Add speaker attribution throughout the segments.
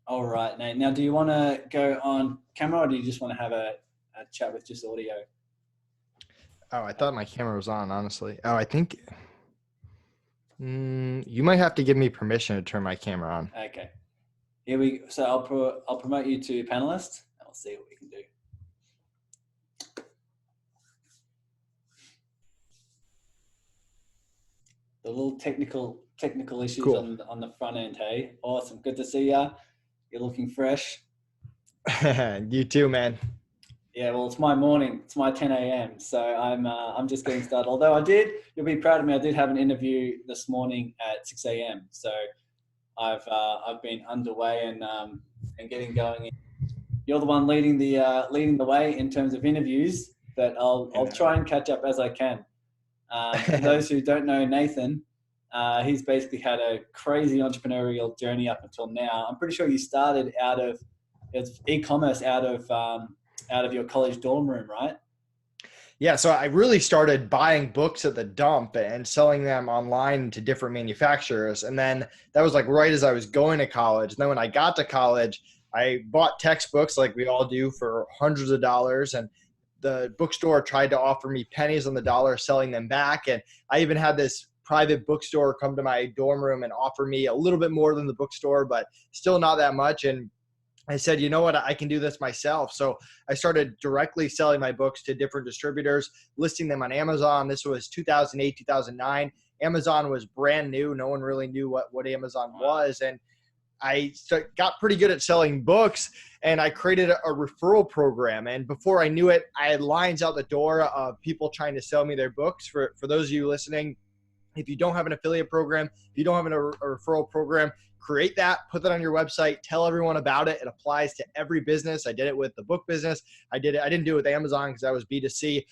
Speaker 1: All right, Nate. Now, do you want to go on camera or do you just want to have a chat with just audio?
Speaker 2: Oh, I thought my camera was on, honestly. Oh, I think you might have to give me permission to turn my camera on.
Speaker 1: Okay. So I'll promote you to panelist and we'll see what we can do. The little technical issues
Speaker 2: Cool.
Speaker 1: on the front end. Hey, awesome. Good to see ya. You're looking fresh.
Speaker 2: You too, man.
Speaker 1: Yeah, well, it's my morning. It's my 10 a.m. So I'm just getting started. Although you'll be proud of me. I did have an interview this morning at 6 a.m. So I've been underway and getting going. You're the one leading the way in terms of interviews, but I'll try and catch up as I can. For those who don't know Nathan, he's basically had a crazy entrepreneurial journey up until now. I'm pretty sure you started out of e-commerce out of your college dorm room, right?
Speaker 2: Yeah, so I really started buying books at the dump and selling them online to different manufacturers. And then that was like right as I was going to college. And then when I got to college, I bought textbooks like we all do for hundreds of dollars. And the bookstore tried to offer me pennies on the dollar selling them back. And I even had this private bookstore come to my dorm room and offer me a little bit more than the bookstore, but still not that much. And I said, you know what, I can do this myself. So I started directly selling my books to different distributors, listing them on Amazon. This was 2008, 2009. Amazon was brand new. No one really knew what Amazon was. And I got pretty good at selling books, and I created a referral program. And before I knew it, I had lines out the door of people trying to sell me their books. For those of you listening, if you don't have an affiliate program, if you don't have a referral program, create that, put that on your website, tell everyone about it. It applies to every business. I did it with the book business. I didn't do it with Amazon because I was B2C,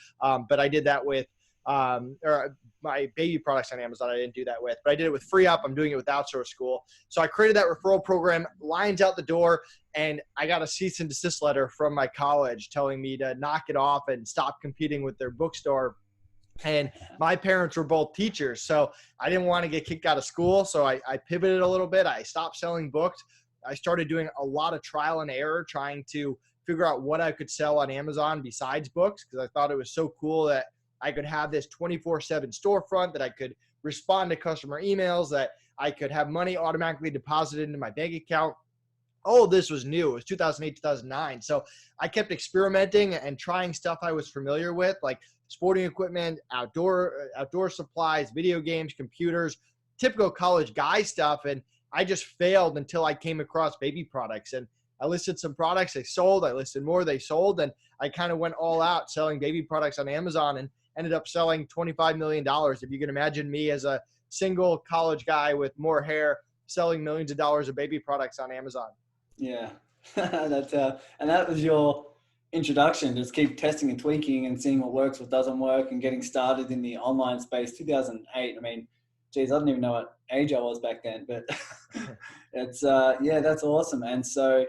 Speaker 2: but I did that with or my baby products on Amazon. I didn't do that with, but I did it with Free Up. I'm doing it with Outsource School. So I created that referral program, lines out the door, and I got a cease and desist letter from my college telling me to knock it off and stop competing with their bookstore. And my parents were both teachers, so I didn't want to get kicked out of school. So I pivoted a little bit. I stopped selling books. I started doing a lot of trial and error, trying to figure out what I could sell on Amazon besides books, because I thought it was so cool that I could have this 24/7 storefront, that I could respond to customer emails, that I could have money automatically deposited into my bank account. All of this was new. It was 2008, 2009. So I kept experimenting and trying stuff I was familiar with, like sporting equipment, outdoor supplies, video games, computers, typical college guy stuff. And I just failed until I came across baby products. And I listed some products, they sold. I listed more, they sold. And I kind of went all out selling baby products on Amazon and ended up selling $25 million. If you can imagine me as a single college guy with more hair selling millions of dollars of baby products on Amazon.
Speaker 1: Yeah, that's and that was your introduction. Just keep testing and tweaking and seeing what works, what doesn't work, and getting started in the online space. 2008. I mean, geez, I don't even know what age I was back then, but it's yeah, that's awesome. And so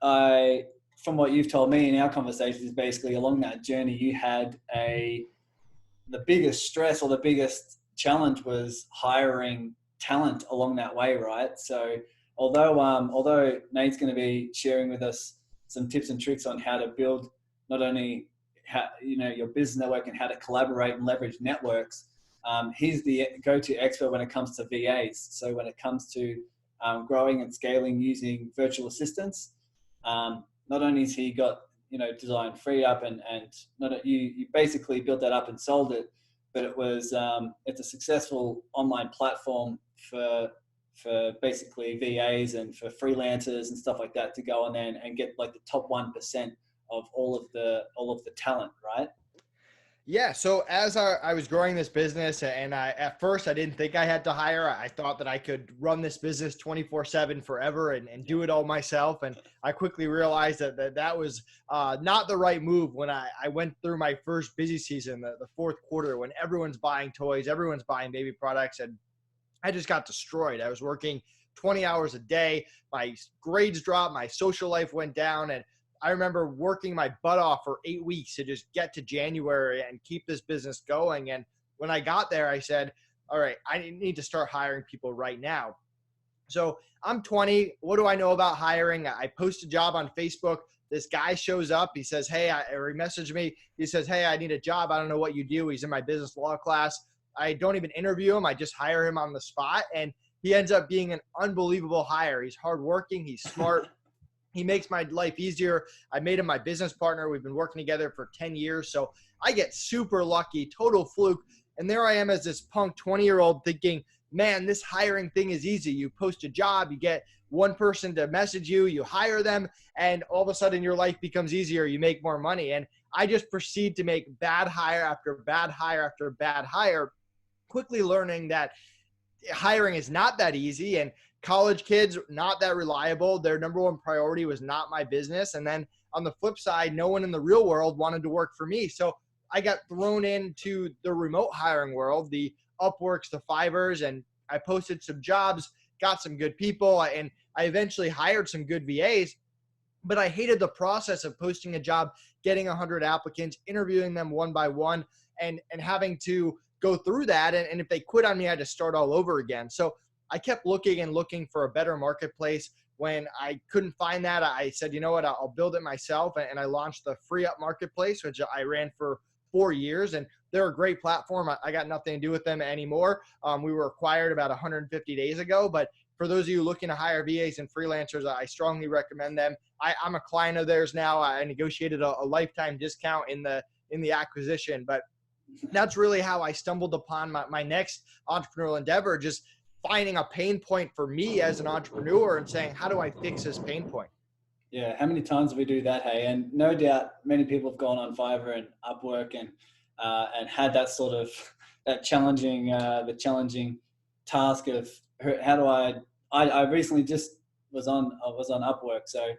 Speaker 1: from what you've told me in our conversations, is basically along that journey, you had the biggest stress or the biggest challenge was hiring talent along that way, right? So although Nate's going to be sharing with us some tips and tricks on how to build not only your business network and how to collaborate and leverage networks, he's the go-to expert when it comes to VAs. So when it comes to growing and scaling using virtual assistants, not only has he got designed Free Up and not you basically built that up and sold it, but it's a successful online platform for basically VAs and for freelancers and stuff like that to go on there and get like the top 1% of all of the talent, right?
Speaker 2: Yeah. So as I was growing this business, and at first I didn't think I had to hire. I thought that I could run this business 24/7 forever and do it all myself. And I quickly realized that was not the right move when I went through my first busy season, the fourth quarter, when everyone's buying toys, everyone's buying baby products. And I just got destroyed. I was working 20 hours a day. My grades dropped. My social life went down. And I remember working my butt off for 8 weeks to just get to January and keep this business going. And when I got there, I said, all right, I need to start hiring people right now. So I'm 20. What do I know about hiring? I post a job on Facebook. This guy shows up. He says, hey, or he messaged me. He says, hey, I need a job. I don't know what you do. He's in my business law class. I don't even interview him. I just hire him on the spot. And he ends up being an unbelievable hire. He's hardworking. He's smart. He makes my life easier. I made him my business partner. We've been working together for 10 years. So I get super lucky, total fluke. And there I am as this punk 20-year-old thinking, man, this hiring thing is easy. You post a job, you get one person to message you, you hire them, and all of a sudden your life becomes easier. You make more money. And I just proceed to make bad hire after bad hire after bad hire, quickly learning that hiring is not that easy, and college kids not that reliable. Their number one priority was not my business. And then on the flip side, no one in the real world wanted to work for me. So I got thrown into the remote hiring world, the Upworks, the Fivers, and I posted some jobs, got some good people, and I eventually hired some good VAs. But I hated the process of posting a job, getting 100 applicants, interviewing them one by one, and having to go through that. And if they quit on me, I had to start all over again. So I kept looking and looking for a better marketplace. When I couldn't find that, I said, you know what, I'll build it myself. And I launched the Free Up Marketplace, which I ran for 4 years. And they're a great platform. I got nothing to do with them anymore. We were acquired about 150 days ago. But for those of you looking to hire VAs and freelancers, I strongly recommend them. I'm a client of theirs now. I negotiated a lifetime discount in the acquisition. But that's really how I stumbled upon my next entrepreneurial endeavor, just finding a pain point for me as an entrepreneur and saying, how do I fix this pain point?
Speaker 1: Yeah, how many times do we do that, hey? And no doubt many people have gone on Fiverr and Upwork and had that sort of that challenging task of how do I recently just was on Upwork, so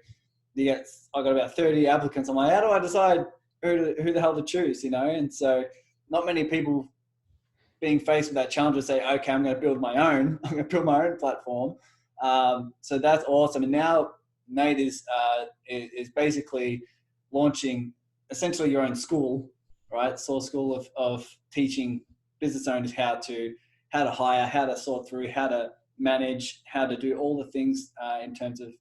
Speaker 1: I got about 30 applicants. I'm like, how do I decide who the hell to choose, you know? And so not many people being faced with that challenge to say, okay, I'm going to build my own. I'm going to build my own platform. So that's awesome. And now Nate is basically launching essentially your own school, right? Source School of teaching business owners how to hire, how to sort through, how to manage, how to do all the things in terms of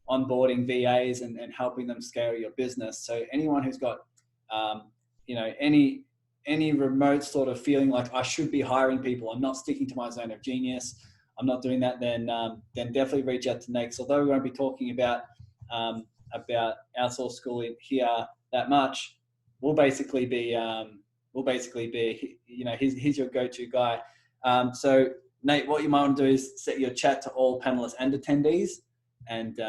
Speaker 1: onboarding VAs and helping them scale your business. So anyone who's got, any remote sort of feeling like I should be hiring people, I'm not sticking to my zone of genius, I'm not doing that, then definitely reach out to Nate. So although we won't be talking about our Source School in here that much, we'll basically be he's your go-to guy. So Nate, what you might want to do is set your chat to all panelists and attendees, and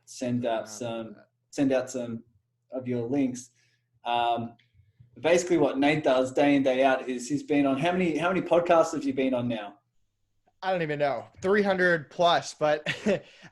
Speaker 1: send out some of your links. Basically what Nate does day in, day out is he's been on how many podcasts have you been on now?
Speaker 2: I don't even know, 300 plus, but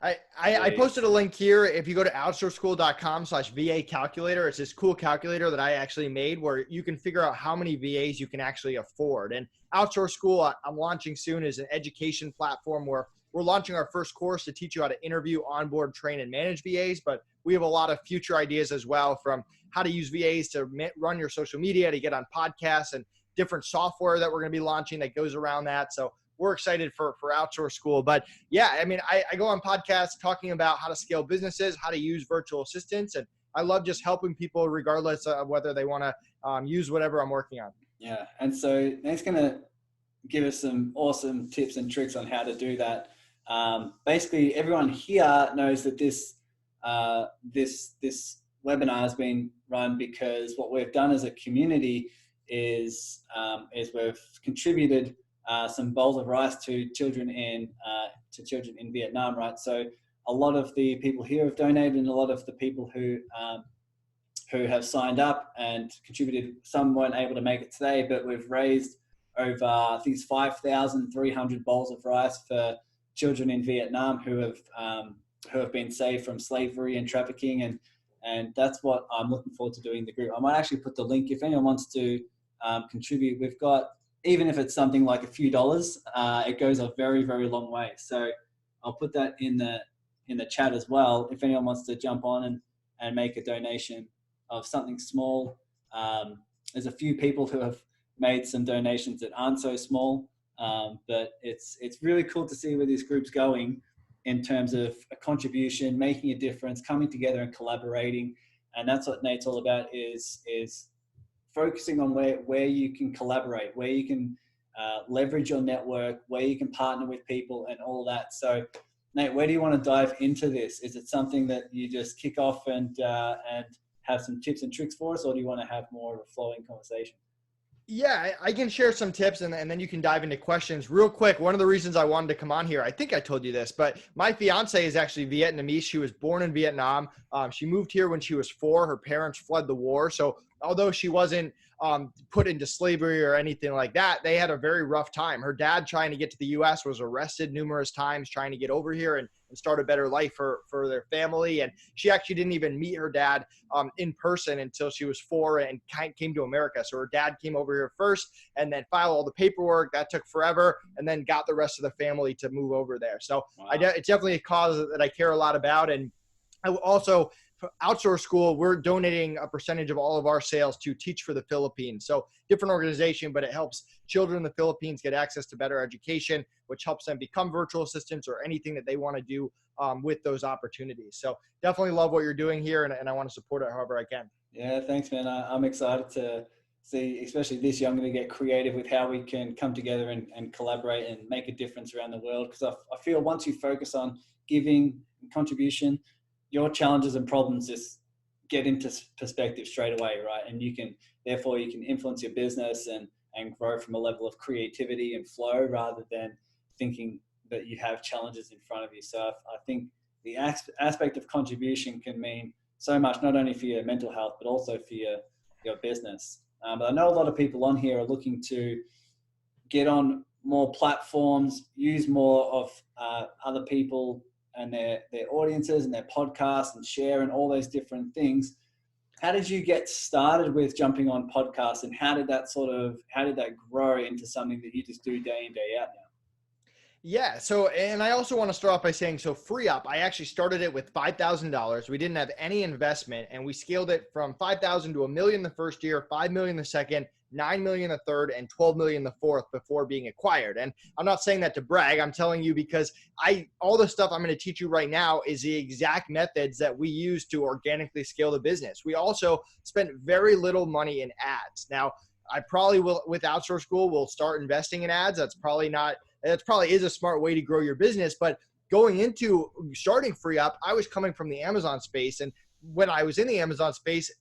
Speaker 2: I posted a link here. If you go to outsourceschool.com/VA calculator, it's this cool calculator that I actually made where you can figure out how many VAs you can actually afford. And Outsource School, I'm launching soon, is an education platform where we're launching our first course to teach you how to interview, onboard, train, and manage VAs. But we have a lot of future ideas as well, from how to use VAs to run your social media, to get on podcasts, and different software that we're going to be launching that goes around that. So we're excited for Outsource School. But yeah, I mean, I go on podcasts talking about how to scale businesses, how to use virtual assistants. And I love just helping people regardless of whether they want to use whatever I'm working on.
Speaker 1: Yeah. And so Nate's going to give us some awesome tips and tricks on how to do that. Basically, everyone here knows that this webinar has been run because what we've done as a community is we've contributed some bowls of rice to children in Vietnam, right? So a lot of the people here have donated, and a lot of the people who have signed up and contributed, some weren't able to make it today, but we've raised over, I think it's 5,300 bowls of rice for children in Vietnam who have been saved from slavery and trafficking, and that's what I'm looking forward to doing in the group. I might actually put the link if anyone wants to contribute. We've got, even if it's something like a few dollars, it goes a very, very long way. So I'll put that in the chat as well. If anyone wants to jump on and make a donation of something small, there's a few people who have made some donations that aren't so small. But it's really cool to see where this group's going in terms of a contribution, making a difference, coming together and collaborating. And that's what Nate's all about, is focusing on where you can collaborate, where you can leverage your network, where you can partner with people and all that. So Nate, where do you want to dive into this? Is it something that you just kick off and have some tips and tricks for us, or do you want to have more of a flowing conversation?
Speaker 2: Yeah, I can share some tips and then you can dive into questions real quick. One of the reasons I wanted to come on here, I think I told you this, but my fiance is actually Vietnamese. She was born in Vietnam. She moved here when she was 4. Her parents fled the war. So although she wasn't put into slavery or anything like that, they had a very rough time. Her dad, trying to get to the U.S., was arrested numerous times trying to get over here and start a better life for their family. And she actually didn't even meet her dad in person until she was 4 and came to America. So her dad came over here first and then filed all the paperwork. That took forever, and then got the rest of the family to move over there. So wow. It's definitely a cause that I care a lot about. And I also, for Outsource School, we're donating a percentage of all of our sales to Teach for the Philippines. So different organization, but it helps children in the Philippines get access to better education, which helps them become virtual assistants or anything that they want to do with those opportunities. So definitely love what you're doing here, and I want to support it however I can.
Speaker 1: Yeah, thanks, man. I'm excited to see, especially this year, I'm going to get creative with how we can come together and collaborate and make a difference around the world. Because I feel once you focus on giving and contribution, your challenges and problems just get into perspective straight away, right? And you can influence your business and grow from a level of creativity and flow rather than thinking that you have challenges in front of you. So I think the aspect of contribution can mean so much, not only for your mental health, but also for your business. But I know a lot of people on here are looking to get on more platforms, use more of other people and their audiences and their podcasts and share and all those different things. How did you get started with jumping on podcasts, and how did that grow into something that you just do day in, day out now?
Speaker 2: Yeah. So, and I also want to start off by saying, so FreeUp, I actually started it with $5,000. We didn't have any investment, and we scaled it from 5,000 to $1 million the first year, 5 million the second, 9 million the third, and 12 million the fourth before being acquired. And I'm not saying that to brag. I'm telling you because all the stuff I'm going to teach you right now is the exact methods that we use to organically scale the business. We also spent very little money in ads. Now, I probably will, with Outsource School, will start investing in ads. That probably is a smart way to grow your business. But going into starting FreeUp, I was coming from the Amazon space. And when I was in the Amazon space,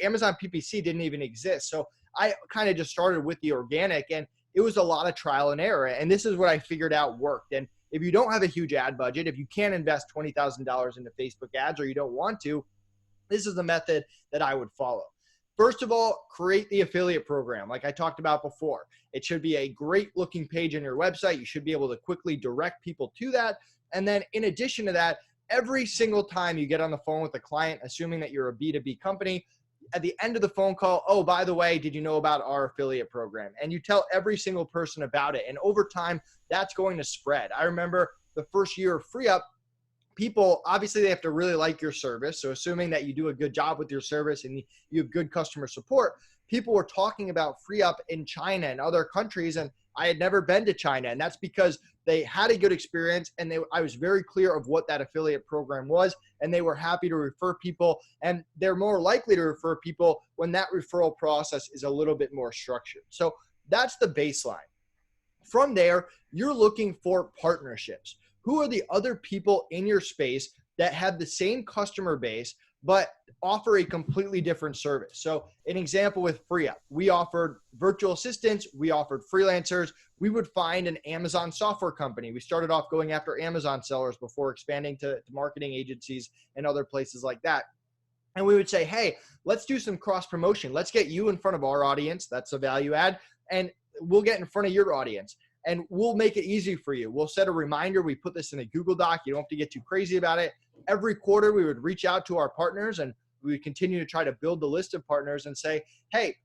Speaker 2: Amazon PPC didn't even exist. So I kind of just started with the organic, and it was a lot of trial and error. And this is what I figured out worked. And if you don't have a huge ad budget, if you can't invest $20,000 into Facebook ads, or you don't want to, this is the method that I would follow. First of all, create the affiliate program like I talked about before. It should be a great looking page on your website. You should be able to quickly direct people to that. And then in addition to that, every single time you get on the phone with a client, assuming that you're a B2B company, at the end of the phone call, oh, by the way, did you know about our affiliate program? And you tell every single person about it. And over time, that's going to spread. I remember the first year of FreeUp, people, obviously they have to really like your service. So assuming that you do a good job with your service and you have good customer support, people were talking about FreeUp in China and other countries. And I had never been to China. And that's because they had a good experience, and I was very clear of what that affiliate program was, and they were happy to refer people, and they're more likely to refer people when that referral process is a little bit more structured. So that's the baseline. From there, you're looking for partnerships. Who are the other people in your space that have the same customer base but offer a completely different service? So an example with FreeUp, we offered virtual assistants, we offered freelancers. We would find an Amazon software company. We started off going after Amazon sellers before expanding to marketing agencies and other places like that. And we would say, hey, let's do some cross promotion. Let's get you in front of our audience. That's a value add. And we'll get in front of your audience. And we'll make it easy for you. We'll set a reminder. We put this in a Google Doc. You don't have to get too crazy about it. Every quarter, we would reach out to our partners, and we would continue to try to build the list of partners and say, hey,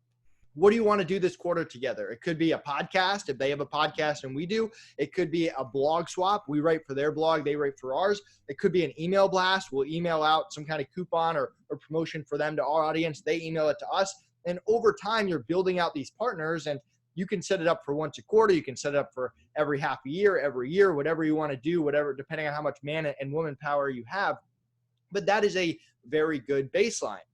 Speaker 2: what do you want to do this quarter together? It could be a podcast if they have a podcast and we do. It could be a blog swap. We write for their blog, they write for ours. It could be an email blast. We'll email out some kind of coupon or promotion for them to our audience. They email it to us. And over time, you're building out these partners, and you can set it up for once a quarter. You can set it up for every half a year, every year, whatever you want to do, whatever, depending on how much man and woman power you have. But that is a very good baseline.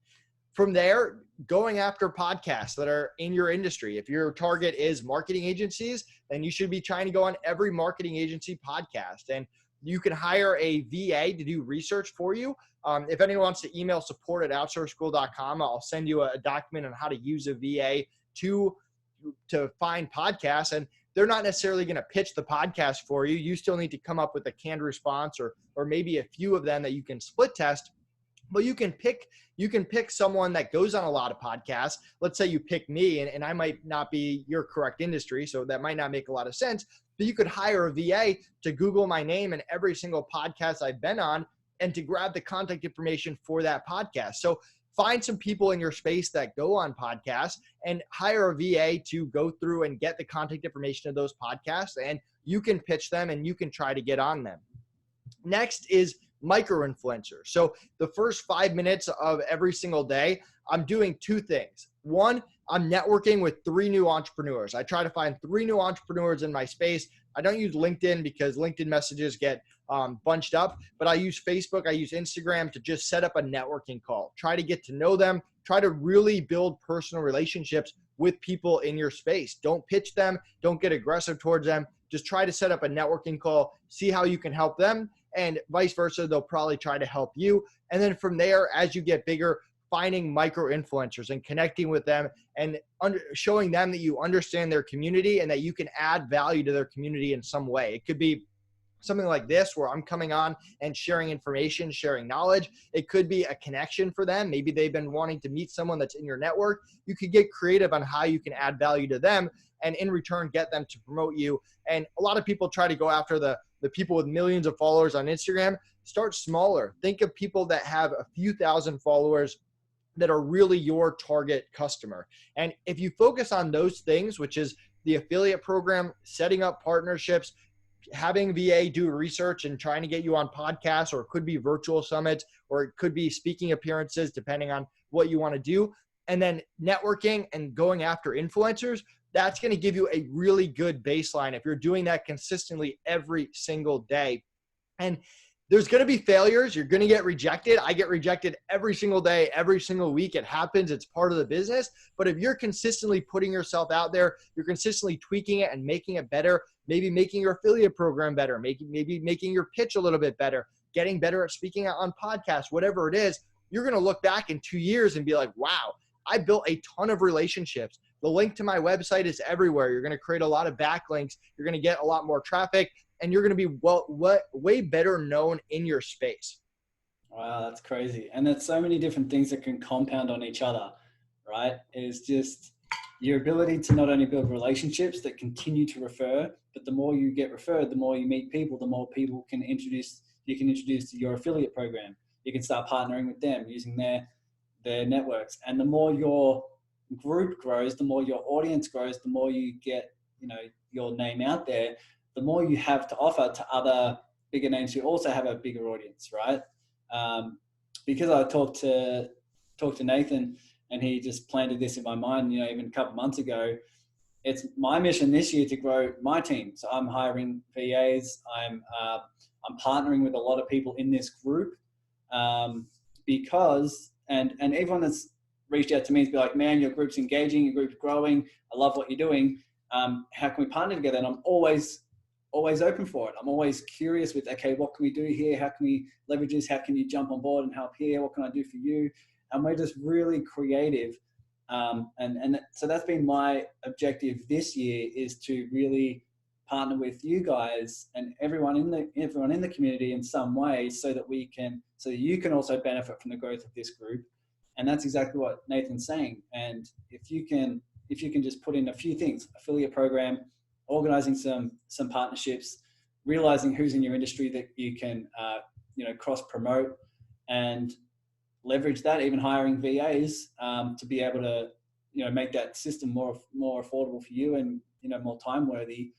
Speaker 2: From there, going after podcasts that are in your industry. If your target is marketing agencies, then you should be trying to go on every marketing agency podcast. And you can hire a VA to do research for you. If anyone wants to email support@outsourceschool.com, I'll send you a document on how to use a VA to find podcasts. And they're not necessarily going to pitch the podcast for you. You still need to come up with a canned response or maybe a few of them that you can split test. But you can pick someone that goes on a lot of podcasts. Let's say you pick me, and I might not be your correct industry, so that might not make a lot of sense. But you could hire a VA to Google my name and every single podcast I've been on and to grab the contact information for that podcast. So find some people in your space that go on podcasts and hire a VA to go through and get the contact information of those podcasts, and you can pitch them and you can try to get on them. Next is micro-influencers. So the first 5 minutes of every single day, I'm doing two things. One, I'm networking with 3 new entrepreneurs. I try to find 3 new entrepreneurs in my space. I don't use LinkedIn because LinkedIn messages get bunched up, but I use Facebook, I use Instagram to just set up a networking call. Try to get to know them. Try to really build personal relationships with people in your space. Don't pitch them. Don't get aggressive towards them. Just try to set up a networking call, see how you can help them, and vice versa. They'll probably try to help you. And then from there, as you get bigger, finding micro influencers and connecting with them and showing them that you understand their community and that you can add value to their community in some way. It could be something like this where I'm coming on and sharing information, sharing knowledge. It could be a connection for them. Maybe they've been wanting to meet someone that's in your network. You could get creative on how you can add value to them and in return get them to promote you. And a lot of people try to go after the people with millions of followers on Instagram. Start smaller. Think of people that have a few thousand followers that are really your target customer. And if you focus on those things, which is the affiliate program, setting up partnerships, having VA do research and trying to get you on podcasts, or it could be virtual summits, or it could be speaking appearances, depending on what you want to do. And then networking and going after influencers, that's going to give you a really good baseline if you're doing that consistently every single day. And there's going to be failures. You're going to get rejected. I get rejected every single day, every single week. It happens. It's part of the business. But if you're consistently putting yourself out there, you're consistently tweaking it and making it better, maybe making your affiliate program better, maybe making your pitch a little bit better, getting better at speaking out on podcasts, whatever it is, you're going to look back in 2 years and be like, wow, I built a ton of relationships. The link to my website is everywhere. You're going to create a lot of backlinks. You're going to get a lot more traffic, and you're going to be way better known in your space.
Speaker 1: Wow, that's crazy. And there's so many different things that can compound on each other, right? It's just your ability to not only build relationships that continue to refer, but the more you get referred, the more you meet people, the more people you can introduce to your affiliate program. You can start partnering with them using their networks. And the more your group grows, the more your audience grows, the more you get, your name out there, the more you have to offer to other bigger names who also have a bigger audience, right? Because I talked to Nathan, and he just planted this in my mind, even a couple months ago. It's my mission this year to grow my team. So I'm hiring VAs. I'm partnering with a lot of people in this group because, and everyone that's reached out to me to be like, man, your group's engaging, your group's growing. I love what you're doing. How can we partner together? And I'm always open for it. I'm always curious with, okay, what can we do here? How can we leverage this? How can you jump on board and help here? What can I do for you? And we're just really creative. And so that's been my objective this year, is to really partner with you guys and everyone in the community in some way, so that you can also benefit from the growth of this group. And that's exactly what Nathan's saying. And if you can just put in a few things, affiliate program, organizing some partnerships, realizing who's in your industry that you can cross promote, and leverage that, even hiring VAs to be able to make that system more affordable for you and more time worthy.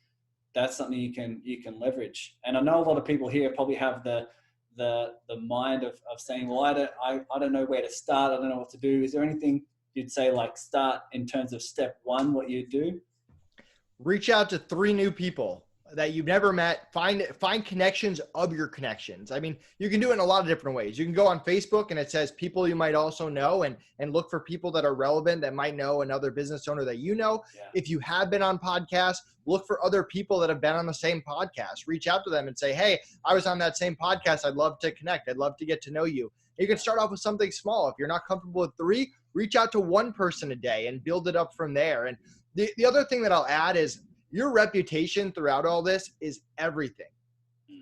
Speaker 1: That's something you can leverage. And I know a lot of people here probably have the mind of saying, well, I don't know where to start, I don't know what to do. Is there anything you'd say, like, start in terms of step one, what you do?
Speaker 2: Reach out to 3 new people that you've never met. Find connections of your connections. I mean, you can do it in a lot of different ways. You can go on Facebook and it says people you might also know, and look for people that are relevant that might know another business owner that you know.
Speaker 1: Yeah.
Speaker 2: If you have been on podcasts, look for other people that have been on the same podcast. Reach out to them and say, hey, I was on that same podcast. I'd love to connect. I'd love to get to know you. You can start off with something small. If you're not comfortable with 3, reach out to 1 person a day and build it up from there. And the other thing that I'll add is your reputation throughout all this is everything.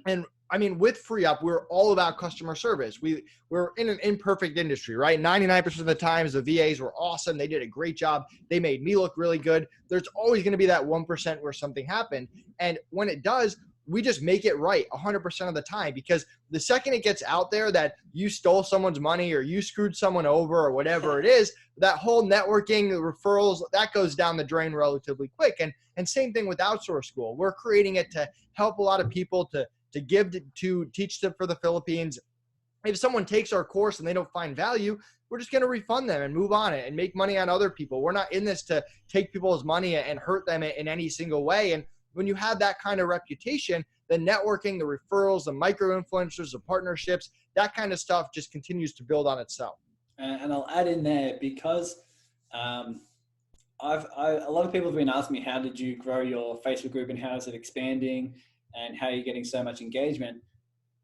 Speaker 2: And I mean, with FreeUp, we're all about customer service. We're in an imperfect industry, right? 99% of the times the VAs were awesome. They did a great job. They made me look really good. There's always going to be that 1% where something happened. And when it does, we just make it right 100% of the time, because the second it gets out there that you stole someone's money or you screwed someone over or whatever it is, that whole networking, the referrals, that goes down the drain relatively quick. And same thing with Outsource School. We're creating it to help a lot of people to give to teach them for the Philippines. If someone takes our course and they don't find value, we're just going to refund them and move on it and make money on other people. We're not in this to take people's money and hurt them in any single way. And when you have that kind of reputation, the networking, the referrals, the micro influencers, the partnerships, that kind of stuff just continues to build on itself.
Speaker 1: And I'll add in there, because a lot of people have been asking me, how did you grow your Facebook group and how is it expanding and how are you getting so much engagement?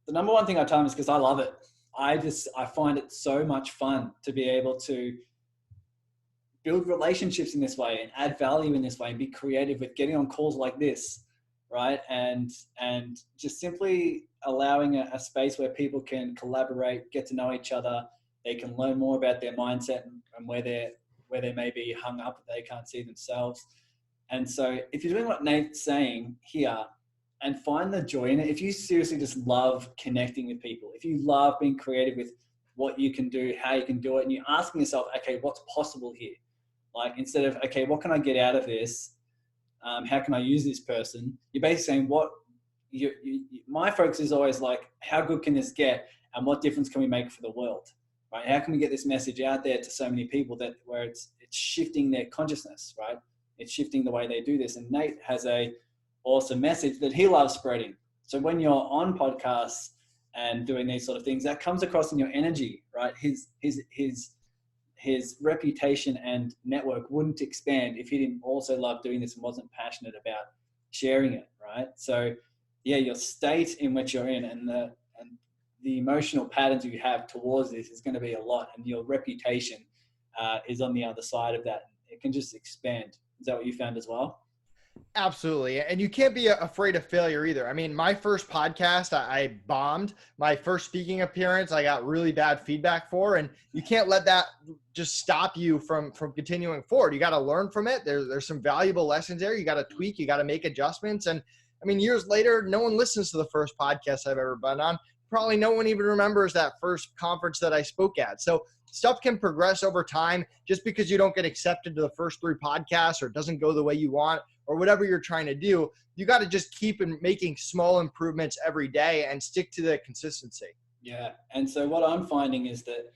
Speaker 1: The number one thing I tell them is because I love it. I find it so much fun to be able to build relationships in this way and add value in this way and be creative with getting on calls like this, right? And just simply allowing a space where people can collaborate, get to know each other. They can learn more about their mindset and where they may be hung up, that they can't see themselves. And so if you're doing what Nate's saying here and find the joy in it, if you seriously just love connecting with people, if you love being creative with what you can do, how you can do it, and you're asking yourself, okay, what's possible here? Like, instead of, okay, what can I get out of this? How can I use this person? You're basically saying, my focus is always like, how good can this get? And what difference can we make for the world? Right? How can we get this message out there to so many people where it's shifting their consciousness, right? It's shifting the way they do this. And Nate has a awesome message that he loves spreading. So when you're on podcasts and doing these sort of things, that comes across in your energy, right? His reputation and network wouldn't expand if he didn't also love doing this and wasn't passionate about sharing it, right? So yeah, your state in which you're in and the emotional patterns you have towards this is going to be a lot, and your reputation is on the other side of that. It can just expand. Is that what you found as well?
Speaker 2: Absolutely. And you can't be afraid of failure either. I mean, my first podcast, I bombed. My first speaking appearance, I got really bad feedback for, and you can't let that just stop you from continuing forward. You got to learn from it. There's some valuable lessons there. You got to tweak, you got to make adjustments. And I mean, years later, no one listens to the first podcast I've ever been on. Probably no one even remembers that first conference that I spoke at. So stuff can progress over time. Just because you don't get accepted to the first 3 podcasts or it doesn't go the way you want or whatever you're trying to do, you got to just keep making small improvements every day and stick to the consistency.
Speaker 1: Yeah. And so what I'm finding is that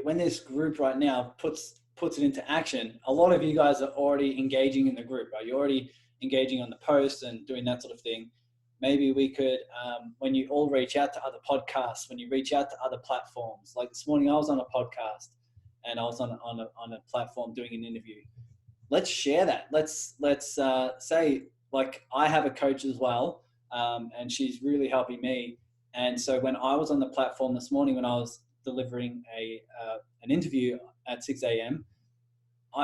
Speaker 1: when this group right now puts it into action, a lot of you guys are already engaging in the group, right? You're already engaging on the posts and doing that sort of thing. Maybe we could, when you all reach out to other podcasts, when you reach out to other platforms, like this morning I was on a podcast and I was on a platform doing an interview. Let's share that. Let's say, like, I have a coach as well, and she's really helping me. And so when I was on the platform this morning, when I was delivering an interview at 6 a.m.,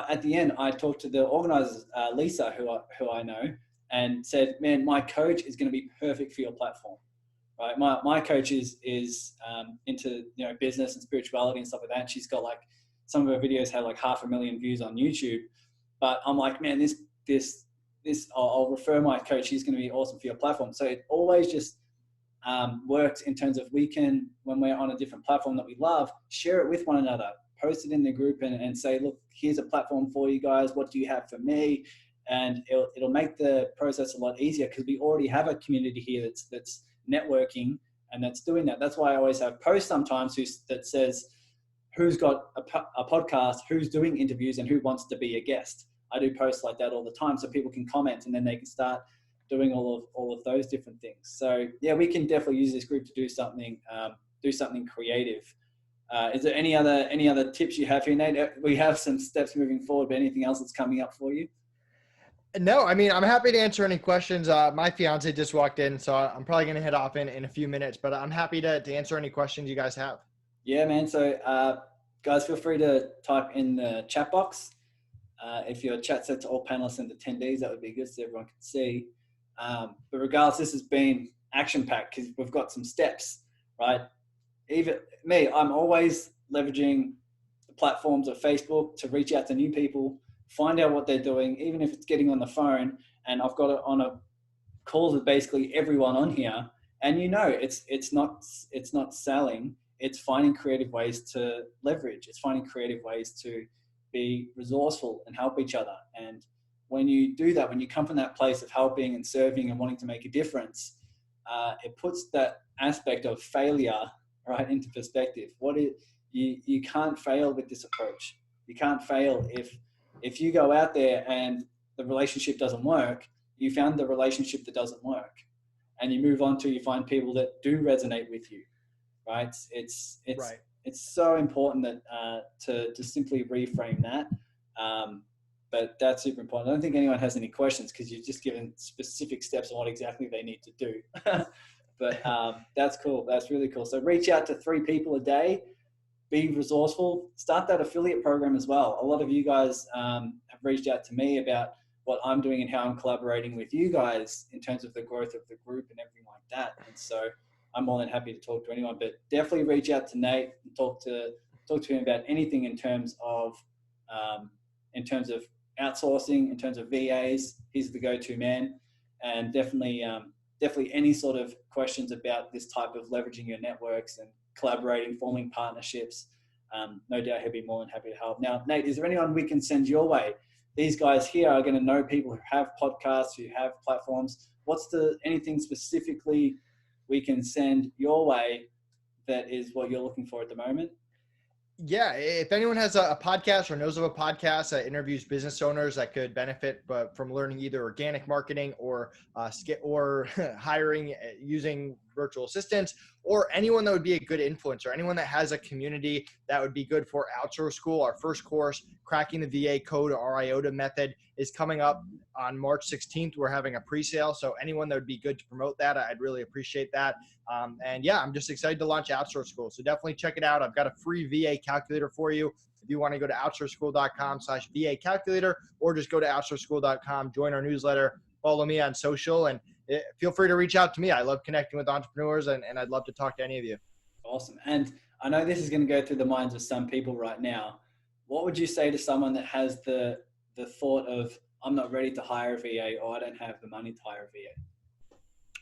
Speaker 1: at the end, I talked to the organizers, Lisa, who I know, and said, man, my coach is going to be perfect for your platform, right? My coach is into, business and spirituality and stuff like that. And she's got, like, some of her videos have like 500,000 views on YouTube. But I'm like, man, this I'll refer my coach. He's going to be awesome for your platform. So it always just works in terms of we can, when we're on a different platform that we love, share it with one another, post it in the group and say, look, here's a platform for you guys. What do you have for me? And it'll make the process a lot easier because we already have a community here that's networking and that's doing that. That's why I always have posts sometimes that says who's got a podcast, who's doing interviews, and who wants to be a guest. I do posts like that all the time, so people can comment and then they can start doing all of those different things. So yeah, we can definitely use this group to do something creative. Is there any other tips you have here, Nate? We have some steps moving forward, but anything else that's coming up for you?
Speaker 2: No, I mean, I'm happy to answer any questions. My fiance just walked in, so I'm probably going to head off in a few minutes, but I'm happy to answer any questions you guys have.
Speaker 1: Yeah, man. So guys, feel free to type in the chat box. If your chat set to all panelists and attendees, that would be good so everyone can see. But regardless, this has been action-packed because we've got some steps, right? Even me, I'm always leveraging the platforms of Facebook to reach out to new people, find out what they're doing, even if it's getting on the phone. And I've got it on a calls with basically everyone on here. And it's not selling. It's finding creative ways to leverage. It's finding creative ways to be resourceful and help each other. And when you do that, when you come from that place of helping and serving and wanting to make a difference, it puts that aspect of failure right into perspective. You can't fail with this approach. You can't fail if you go out there and the relationship doesn't work. You found the relationship that doesn't work, and you move on to you find people that do resonate with you. Right? It's
Speaker 2: Right.
Speaker 1: It's so important that to simply reframe that. But that's super important. I don't think anyone has any questions because you've just given specific steps on what exactly they need to do. But that's cool. That's really cool. So reach out to 3 people a day, be resourceful, start that affiliate program as well. A lot of you guys have reached out to me about what I'm doing and how I'm collaborating with you guys in terms of the growth of the group and everything like that. And so I'm more than happy to talk to anyone, but definitely reach out to Nate and talk to him about anything in terms of outsourcing, in terms of VAs. He's the go-to man, and definitely any sort of questions about this type of leveraging your networks and collaborating, forming partnerships. No doubt he'll be more than happy to help. Now, Nate, is there anyone we can send your way? These guys here are going to know people who have podcasts, who have platforms. Anything specifically we can send your way that is what you're looking for at the moment?
Speaker 2: Yeah, if anyone has a podcast or knows of a podcast that interviews business owners that could benefit from learning either organic marketing or hiring using virtual assistants, or anyone that would be a good influencer, anyone that has a community that would be good for Outsource School. Our first course, Cracking the VA Code or IOTA Method, is coming up on March 16th. We're having a pre-sale, so anyone that would be good to promote that, I'd really appreciate that. And yeah, I'm just excited to launch Outsource School. So definitely check it out. I've got a free VA calculator for you. If you want to go to outsourceschool.com/VA calculator, or just go to outsourceschool.com, join our newsletter, follow me on social, and feel free to reach out to me. I love connecting with entrepreneurs, and I'd love to talk to any of you.
Speaker 1: Awesome. And I know this is going to go through the minds of some people right now. What would you say to someone that has the thought of, I'm not ready to hire a VA, or I don't have the money to hire a VA?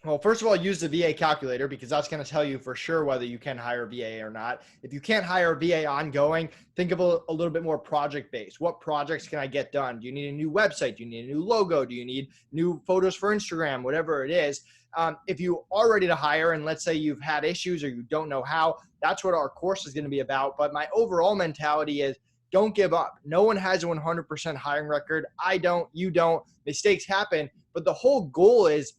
Speaker 2: Well, first of all, use the VA calculator, because that's going to tell you for sure whether you can hire a VA or not. If you can't hire a VA ongoing, think of a little bit more project-based. What projects can I get done? Do you need a new website? Do you need a new logo? Do you need new photos for Instagram? Whatever it is. If you are ready to hire, and let's say you've had issues or you don't know how, that's what our course is going to be about. But my overall mentality is, don't give up. No one has a 100% hiring record. I don't, you don't. Mistakes happen. But the whole goal is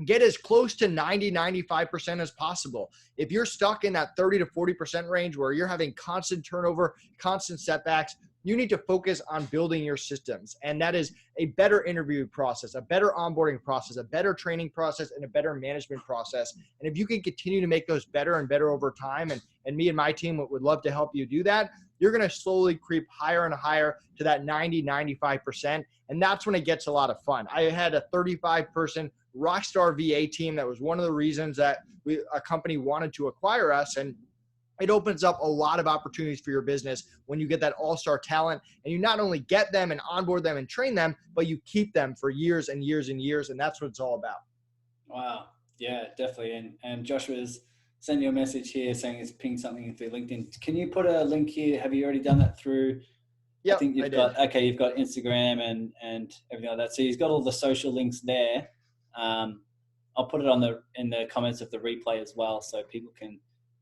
Speaker 2: get as close to 90, 95% as possible. If you're stuck in that 30 to 40% range where you're having constant turnover, constant setbacks, you need to focus on building your systems. And that is a better interview process, a better onboarding process, a better training process, and a better management process. And if you can continue to make those better and better over time, and me and my team would love to help you do that, you're going to slowly creep higher and higher to that 90, 95%. And that's when it gets a lot of fun. I had a 35-person rockstar VA team. That was one of the reasons that a company wanted to acquire us. And it opens up a lot of opportunities for your business when you get that all-star talent, and you not only get them and onboard them and train them, but you keep them for years and years and years. And that's what it's all about.
Speaker 1: Wow. Yeah, definitely. And Joshua's sent you a message here saying he's pinged something through LinkedIn. Can you put a link here? Have you already done that through?
Speaker 2: Yeah,
Speaker 1: I think you've got Instagram and everything like that. So he's got all the social links there. I'll put it in the comments of the replay as well, so people can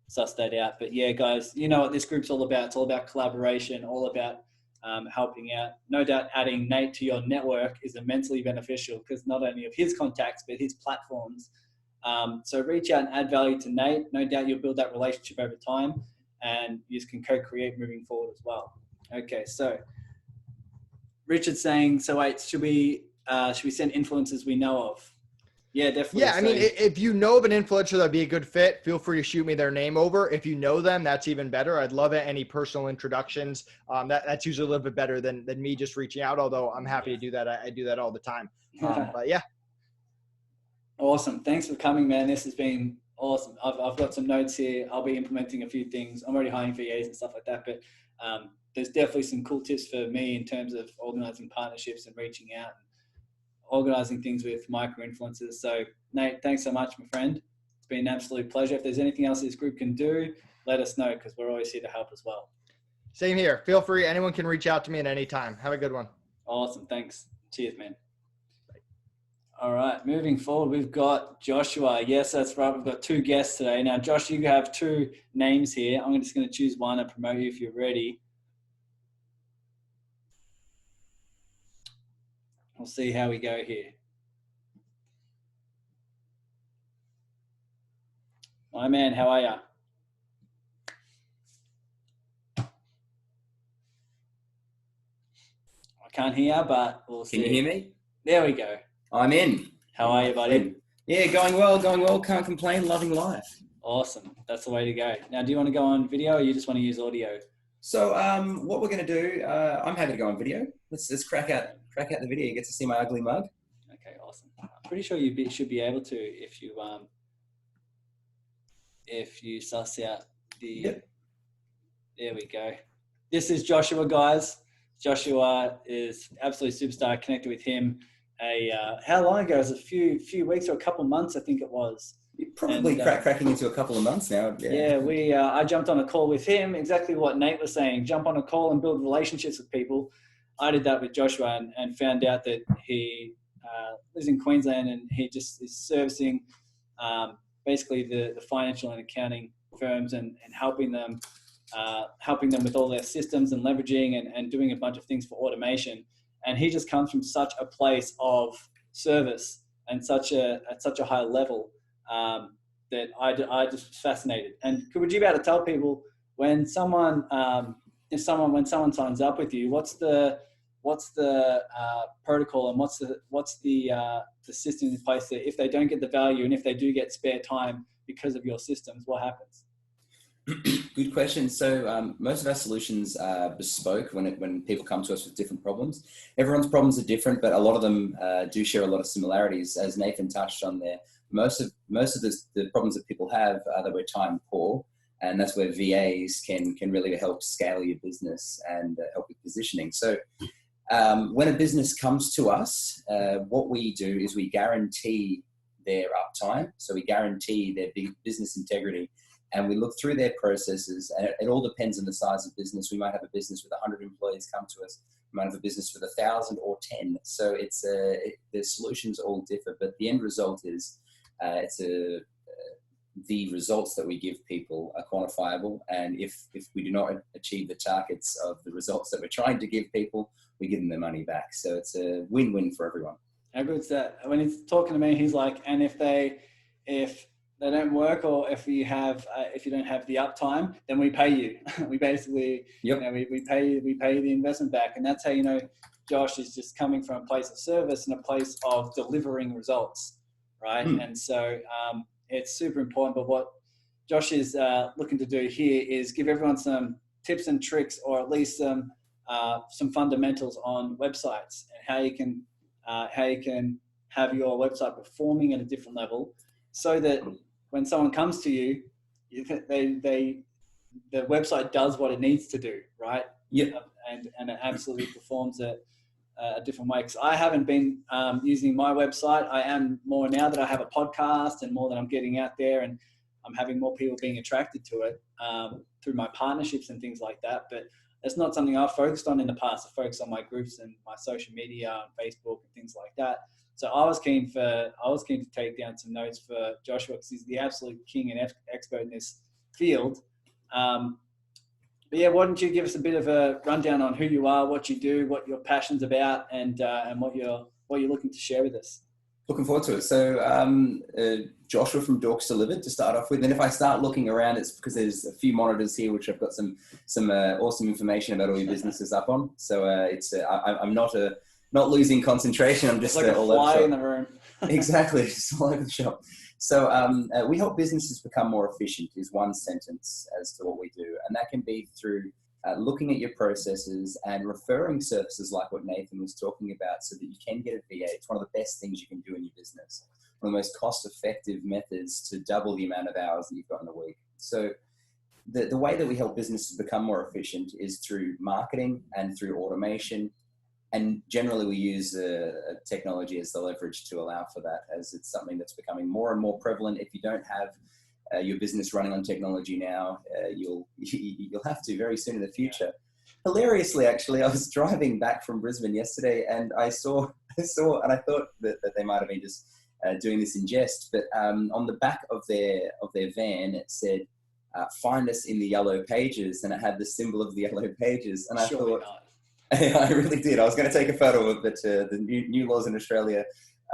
Speaker 1: suss that out. But yeah, guys, you know what this group's all about. It's all about collaboration, all about helping out. No doubt adding Nate to your network is immensely beneficial because not only of his contacts, but his platforms. So reach out and add value to Nate. No doubt you'll build that relationship over time and you can co-create moving forward as well. Okay, so Richard's saying, so wait, should we send influencers we know of? Yeah, definitely.
Speaker 2: Yeah, I mean, if you know of an influencer that'd be a good fit, feel free to shoot me their name over. If you know them, that's even better. I'd love it. Any personal introductions. That's usually a little bit better than me just reaching out, although I'm happy to do that. I do that all the time. But yeah.
Speaker 1: Awesome. Thanks for coming, man. This has been awesome. I've got some notes here. I'll be implementing a few things. I'm already hiring VAs and stuff like that, but there's definitely some cool tips for me in terms of organizing partnerships and reaching out and organizing things with micro-influencers. So Nate, thanks so much, my friend. It's been an absolute pleasure. If there's anything else this group can do, let us know because we're always here to help as well.
Speaker 2: Same here. Feel free. Anyone can reach out to me at any time. Have a good one.
Speaker 1: Awesome. Thanks. Cheers, man. All right, moving forward, we've got Joshua. Yes, that's right. We've got two guests today. Now, Josh, you have two names here. I'm just going to choose one and promote you if you're ready. We'll see how we go here. My man, how are you? I can't hear, but we'll see.
Speaker 3: Can you hear me?
Speaker 1: There we go.
Speaker 3: I'm in.
Speaker 1: How are you, buddy?
Speaker 3: Yeah, going well. Can't complain. Loving life.
Speaker 1: Awesome. That's the way to go. Now, do you want to go on video or you just want to use audio?
Speaker 3: So, what we're going to do, I'm happy to go on video. Let's crack out the video. You get to see my ugly mug.
Speaker 1: Okay, awesome. I'm pretty sure you should be able to if you suss out the.
Speaker 3: Yep.
Speaker 1: There we go. This is Joshua, guys. Joshua is absolute superstar. Connected with him how long ago? It was a few weeks or a couple months, I think it was.
Speaker 3: You're probably cracking into a couple of months now.
Speaker 1: Yeah, I jumped on a call with him. Exactly what Nate was saying. Jump on a call and build relationships with people. I did that with Joshua and found out that he lives in Queensland and he just is servicing basically the financial and accounting firms and helping them with all their systems and leveraging and doing a bunch of things for automation. And he just comes from such a place of service and at such a high level that I just was fascinated. And would you be able to tell people when someone signs up with you, what's the protocol and what's the system in place that if they don't get the value and if they do get spare time because of your systems, what happens?
Speaker 3: Good question. So most of our solutions are bespoke when people come to us with different problems. Everyone's problems are different, but a lot of them do share a lot of similarities. As Nathan touched on there, most of the problems that people have are that we're time poor, and that's where VAs can really help scale your business and help with positioning. So when a business comes to us, what we do is we guarantee their uptime. So we guarantee their business integrity. And we look through their processes, and it all depends on the size of business. We might have a business with 100 employees come to us. We might have a business with 1,000 or 10. So the solutions all differ, but the end result is the results that we give people are quantifiable. And if we do not achieve the targets of the results that we're trying to give people, we give them their money back. So it's a win-win for everyone.
Speaker 1: How good's that? When he's talking to me, he's like, and if they don't work, or if you don't have the uptime, then we pay you. We basically,
Speaker 3: yep.
Speaker 1: We pay the investment back, and that's how Josh is just coming from a place of service and a place of delivering results, right? And so it's super important. But what Josh is looking to do here is give everyone some tips and tricks, or at least some fundamentals on websites and how you can have your website performing at a different level, so that when someone comes to you, the website does what it needs to do, right?
Speaker 3: Yeah.
Speaker 1: And it absolutely performs a different way. Because I haven't been using my website. I am more now that I have a podcast and more that I'm getting out there, and I'm having more people being attracted to it through my partnerships and things like that. But it's not something I've focused on in the past. I focused on my groups and my social media and Facebook and things like that. So I was keen to take down some notes for Joshua, because he's the absolute king and expert in this field. But yeah, why don't you give us a bit of a rundown on who you are, what you do, what your passion's about, and what you're looking to share with us.
Speaker 3: Looking forward to it. So Joshua from Dorks Delivered to start off with. And if I start looking around, it's because there's a few monitors here, which I've got some awesome information about all your businesses up on. So I'm not losing concentration. I'm just
Speaker 1: like a
Speaker 3: all
Speaker 1: fly
Speaker 3: over
Speaker 1: in the room.
Speaker 3: Exactly, just all over the shop. So we help businesses become more efficient is one sentence as to what we do. And that can be through looking at your processes and referring services like what Nathan was talking about so that you can get a VA. It's one of the best things you can do in your business. One of the most cost-effective methods to double the amount of hours that you've got in a week. So the way that we help businesses become more efficient is through marketing and through automation. And generally we use technology as the leverage to allow for that, as it's something that's becoming more and more prevalent. If you don't have your business running on technology now, you'll have to very soon in the future. Hilariously, actually, I was driving back from Brisbane yesterday, and I saw, and I thought that they might have been just doing this in jest, but on the back of their van, it said, "Find us in the yellow pages," and it had the symbol of the yellow pages, and I thought, I really did. I was going to take a photo of it. The new laws in Australia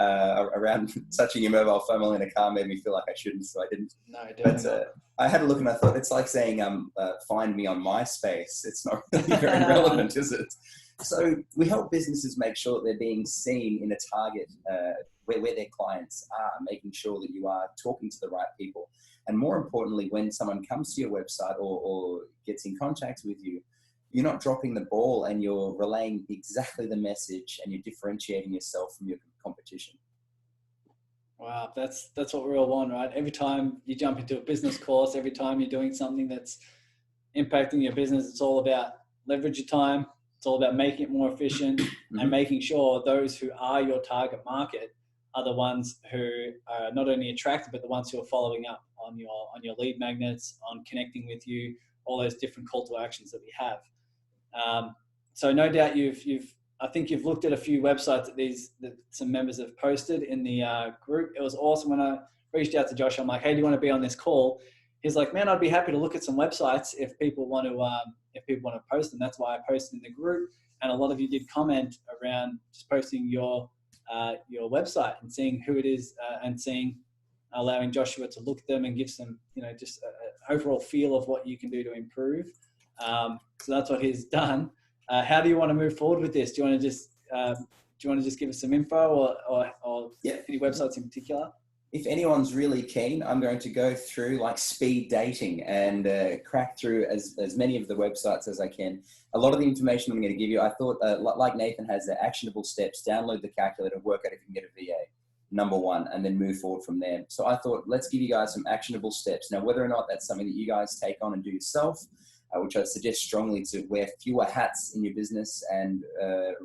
Speaker 3: around touching your mobile phone while in a car made me feel like I shouldn't, so I didn't.
Speaker 1: No, definitely not.
Speaker 3: I had a look and I thought, it's like saying, find me on MySpace. It's not really very relevant, is it? So we help businesses make sure that they're being seen in a target where their clients are, making sure that you are talking to the right people. And more importantly, when someone comes to your website or gets in contact with you, you're not dropping the ball and you're relaying exactly the message and you're differentiating yourself from your competition.
Speaker 1: Wow, that's what we all want, right? Every time you jump into a business course, every time you're doing something that's impacting your business, it's all about leverage your time. It's all about making it more efficient and making sure those who are your target market are the ones who are not only attracted, but the ones who are following up on your lead magnets, on connecting with you, all those different call to actions that we have. So no doubt I think you've looked at a few websites that some members have posted in the group. It was awesome when I reached out to Josh. I'm like, hey, do you want to be on this call? He's like, man, I'd be happy to look at some websites if people want to post them. That's why I posted in the group. And a lot of you did comment around just posting your website and seeing who it is and allowing Joshua to look at them and give some, just an overall feel of what you can do to improve. So that's what he's done. How do you want to move forward with this? Do you want to just give us some info or any websites in particular?
Speaker 3: If anyone's really keen, I'm going to go through like speed dating and crack through as many of the websites as I can. A lot of the information I'm going to give you, I thought, like Nathan has the actionable steps, download the calculator, work out if you can get a VA, number one, and then move forward from there. So I thought, let's give you guys some actionable steps. Now, whether or not that's something that you guys take on and do yourself, which I suggest strongly to wear fewer hats in your business and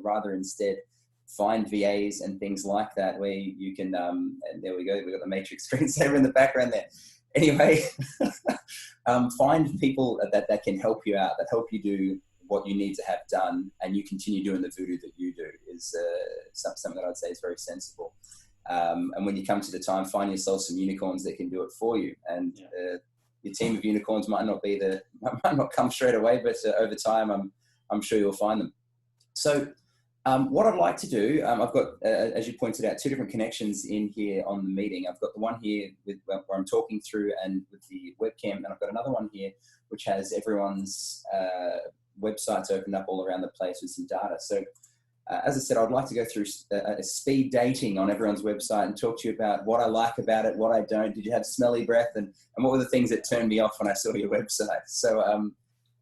Speaker 3: rather instead find VAs and things like that where you can, and there we go, we've got the Matrix screensaver in the background there. Anyway, find people that can help you out, that help you do what you need to have done, and you continue doing the voodoo that you do is something that I'd say is very sensible. And when you come to the time, find yourself some unicorns that can do it for you. And your team of unicorns might not come straight away, but over time, I'm sure you'll find them. So what I'd like to do, I've got, as you pointed out, two different connections in here on the meeting. I've got the one here where I'm talking through and with the webcam, and I've got another one here which has everyone's websites opened up all around the place with some data. So as I said, I'd like to go through a speed dating on everyone's website and talk to you about what I like about it, what I don't. Did you have smelly breath? And what were the things that turned me off when I saw your website? So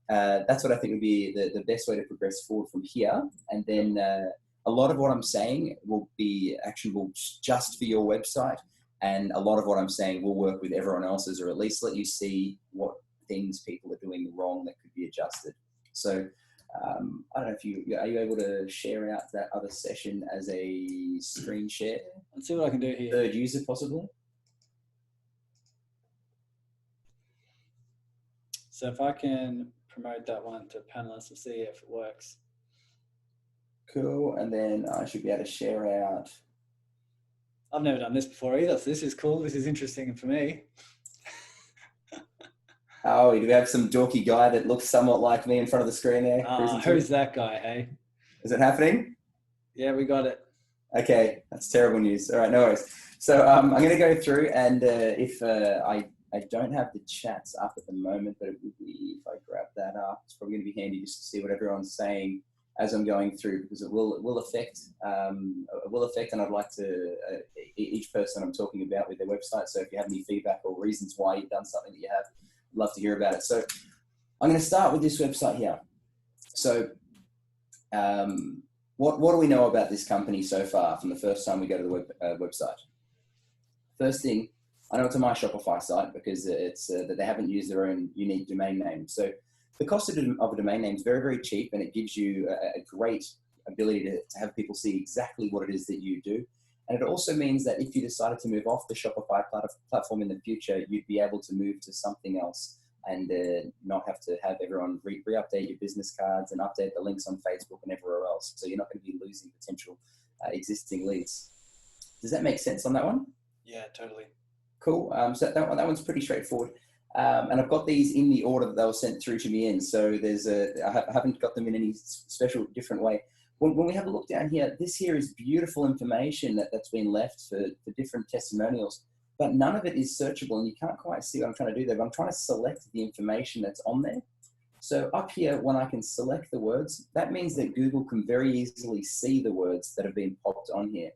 Speaker 3: that's what I think would be the best way to progress forward from here. And then a lot of what I'm saying will be actionable just for your website. And a lot of what I'm saying will work with everyone else's, or at least let you see what things people are doing wrong that could be adjusted. So I don't know are you able to share out that other session as a screen share?
Speaker 1: Let's see what I can do here.
Speaker 3: Third user possibly.
Speaker 1: So if I can promote that one to panelists, we'll see if it works.
Speaker 3: Cool. And then I should be able to share out.
Speaker 1: I've never done this before either, so this is cool. This is interesting for me.
Speaker 3: Oh, do we have some dorky guy that looks somewhat like me in front of the screen there?
Speaker 1: Who's that guy, hey?
Speaker 3: Is it happening?
Speaker 1: Yeah, we got it.
Speaker 3: Okay, that's terrible news. All right, no worries. So I'm going to go through, and if I don't have the chats up at the moment, but it would be, if I grab that up, it's probably going to be handy just to see what everyone's saying as I'm going through, because it will affect, and I'd like to, each person I'm talking about with their website. So if you have any feedback or reasons why you've done something that you have, I'd love to hear about it. So I'm going to start with this website here. So what do we know about this company so far from the first time we go to the website? First thing, I know it's a My Shopify site because it's that they haven't used their own unique domain name. So the cost of a domain name is very, very cheap, and it gives you a great ability to have people see exactly what it is that you do. And it also means that if you decided to move off the Shopify platform in the future, you'd be able to move to something else and not have to have everyone re-update your business cards and update the links on Facebook and everywhere else. So you're not going to be losing potential existing leads. Does that make sense on that one?
Speaker 1: Yeah, totally.
Speaker 3: Cool. So that one's pretty straightforward. And I've got these in the order that they were sent through to me in. So I haven't got them in any special different way. When we have a look down here, this here is beautiful information that's been left for different testimonials, but none of it is searchable, and you can't quite see what I'm trying to do there, but I'm trying to select the information that's on there. So up here, when I can select the words, that means that Google can very easily see the words that have been popped on here.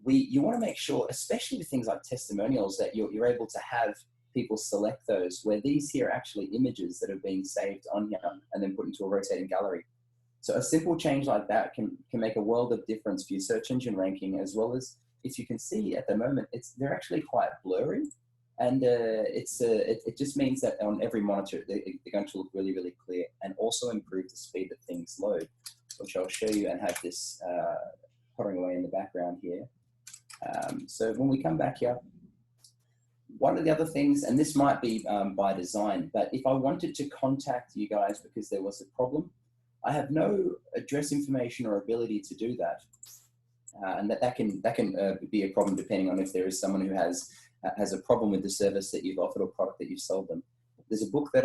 Speaker 3: You want to make sure, especially with things like testimonials, that you're able to have people select those, where these here are actually images that have been saved on here and then put into a rotating gallery. So a simple change like that can make a world of difference for your search engine ranking, as well as, if you can see at the moment, they're actually quite blurry, and it just means that on every monitor they're going to look really, really clear, and also improve the speed that things load, which I'll show you and have this pottering away in the background here. So when we come back here, one of the other things, and this might be by design, but if I wanted to contact you guys because there was a problem, I have no address information or ability to do that. And that can be a problem depending on if there is someone who has a problem with the service that you've offered or product that you've sold them. There's a book that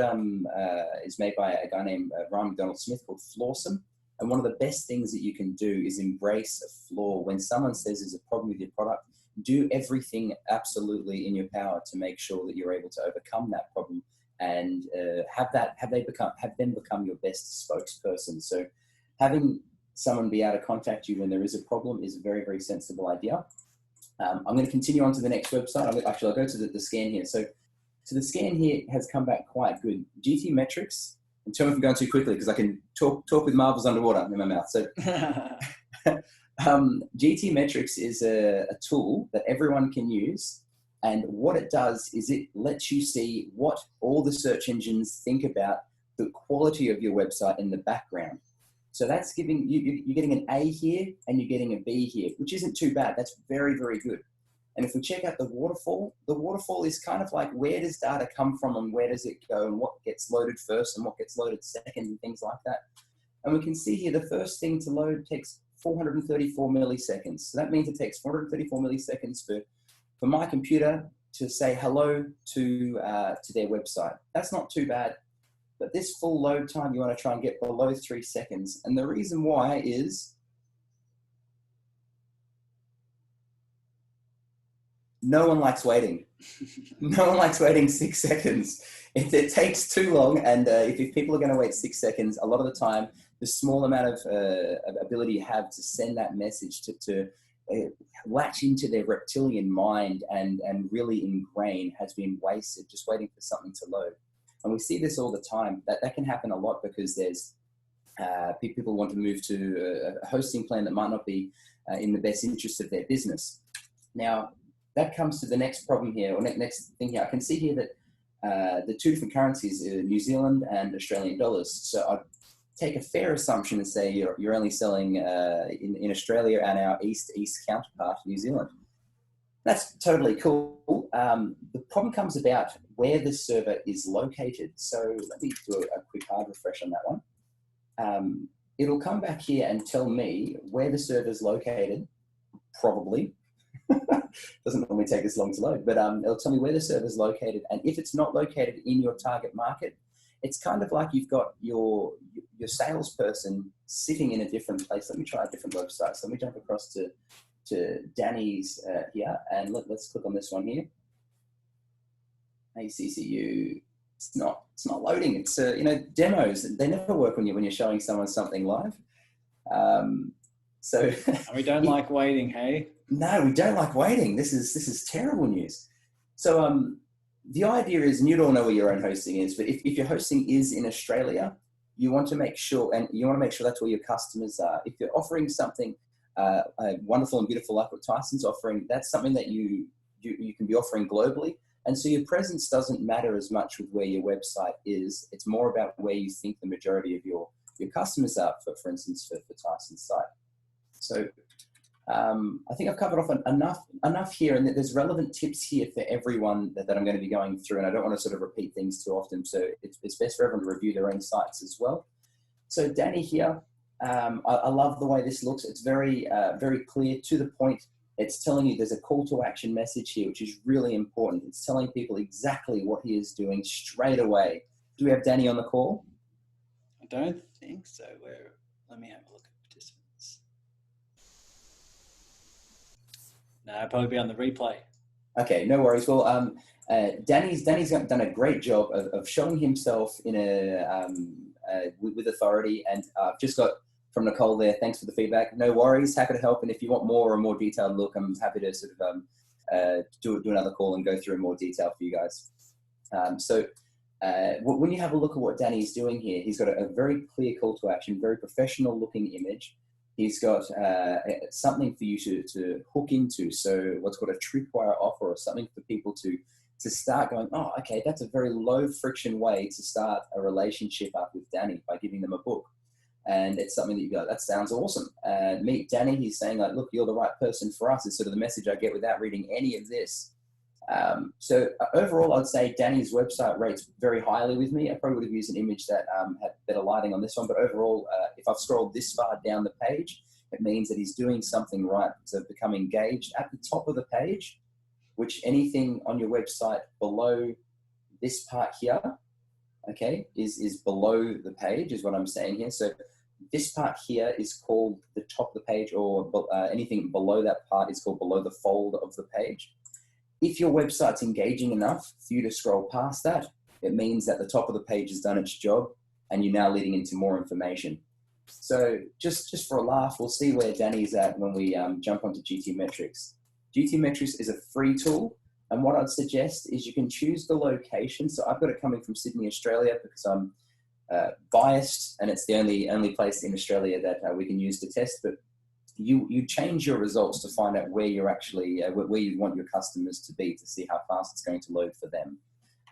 Speaker 3: is made by a guy named Ryan McDonald-Smith called Flawsome. And one of the best things that you can do is embrace a flaw. When someone says there's a problem with your product, do everything absolutely in your power to make sure that you're able to overcome that problem and have them become your best spokesperson. So having someone be able to contact you when there is a problem is a very, very sensible idea. I'm going to continue on to the next website. I'll go to the scan here. So the scan here has come back quite good. GT Metrics, and tell me if I'm going too quickly because I can talk with marbles underwater in my mouth. So GT Metrics is a tool that everyone can use. And what it does is it lets you see what all the search engines think about the quality of your website in the background. So that's giving you're getting an A here and you're getting a B here, which isn't too bad. That's very, very good. And if we check out the waterfall is kind of like, where does data come from and where does it go and what gets loaded first and what gets loaded second and things like that. And we can see here the first thing to load takes 434 milliseconds. So that means it takes 434 milliseconds for my computer to say hello to their website. That's not too bad. But this full load time, you want to try and get below 3 seconds. And the reason why is no one likes waiting. No one likes waiting 6 seconds. It takes too long. And if people are going to wait 6 seconds, a lot of the time, the small amount of ability you have to send that message to latch into their reptilian mind and really ingrain has been wasted just waiting for something to load. And we see this all the time. That can happen a lot because there's people want to move to a hosting plan that might not be in the best interest of their business. Now, that comes to the next problem here, or next thing here. I can see here that the two different currencies are New Zealand and Australian dollars. So I'd take a fair assumption and say you're only selling in Australia and our east counterpart, New Zealand. That's totally cool. The problem comes about where the server is located. So let me do a quick hard refresh on that one. It'll come back here and tell me where the server is located, probably. Doesn't normally take this long to load, but it'll tell me where the server is located. And if it's not located in your target market, it's kind of like you've got your salesperson sitting in a different place. Let me try a different website. So let me jump across to Danny's here, and let's click on this one here. ACCU. It's not loading. It's demos. They never work when you're showing someone something live. So
Speaker 1: we don't like waiting, hey?
Speaker 3: No, we don't like waiting. This is terrible news. So the idea is, and you don't know where your own hosting is, but if your hosting is in Australia, you want to make sure that's where your customers are. If you're offering something wonderful and beautiful like what Tyson's offering, that's something that you can be offering globally. And so your presence doesn't matter as much with where your website is. It's more about where you think the majority of your customers are, for instance, for Tyson's site. So I think I've covered off enough here, and there's relevant tips here for everyone that I'm going to be going through, and I don't want to sort of repeat things too often, so it's best for everyone to review their own sites as well. So Danny here, I love the way this looks. It's very clear, to the point. It's telling you there's a call to action message here, which is really important. It's telling people exactly what he is doing straight away. Do we have Danny on the call?
Speaker 1: I don't think so. Let me have a look at participants. No, I'll probably be on the replay.
Speaker 3: Okay, no worries. Well, Danny's done a great job of showing himself in with authority, and I've just got from Nicole there. Thanks for the feedback. No worries. Happy to help. And if you want more or more detailed look, I'm happy to sort of do another call and go through in more detail for you guys. When you have a look at what Danny's doing here, he's got a very clear call to action, very professional looking image. He's got something for you to hook into. So what's called a tripwire offer, or something for people to start going, oh, okay, that's a very low friction way to start a relationship up with Danny, by giving them a book. And it's something that you go, that sounds awesome. Meet Danny. He's saying, like, look, you're the right person for us. It's sort of the message I get without reading any of this. So overall, I'd say Danny's website rates very highly with me. I probably would have used an image that had better lighting on this one. But overall, if I've scrolled this far down the page, it means that he's doing something right to become engaged at the top of the page, which anything on your website below this part here, okay, is below the page, is what I'm saying here. So this part here is called the top of the page, or anything below that part is called below the fold of the page. If your website's engaging enough for you to scroll past that, it means that the top of the page has done its job and you're now leading into more information. So just for a laugh, we'll see where Danny's at when we jump onto GT Metrics. GT Metrics is a free tool, and what I'd suggest is you can choose the location. So I've got it coming from Sydney, Australia, because I'm biased, and it's the only place in Australia that we can use to test. But you change your results to find out where you're actually where you want your customers to be, to see how fast it's going to load for them.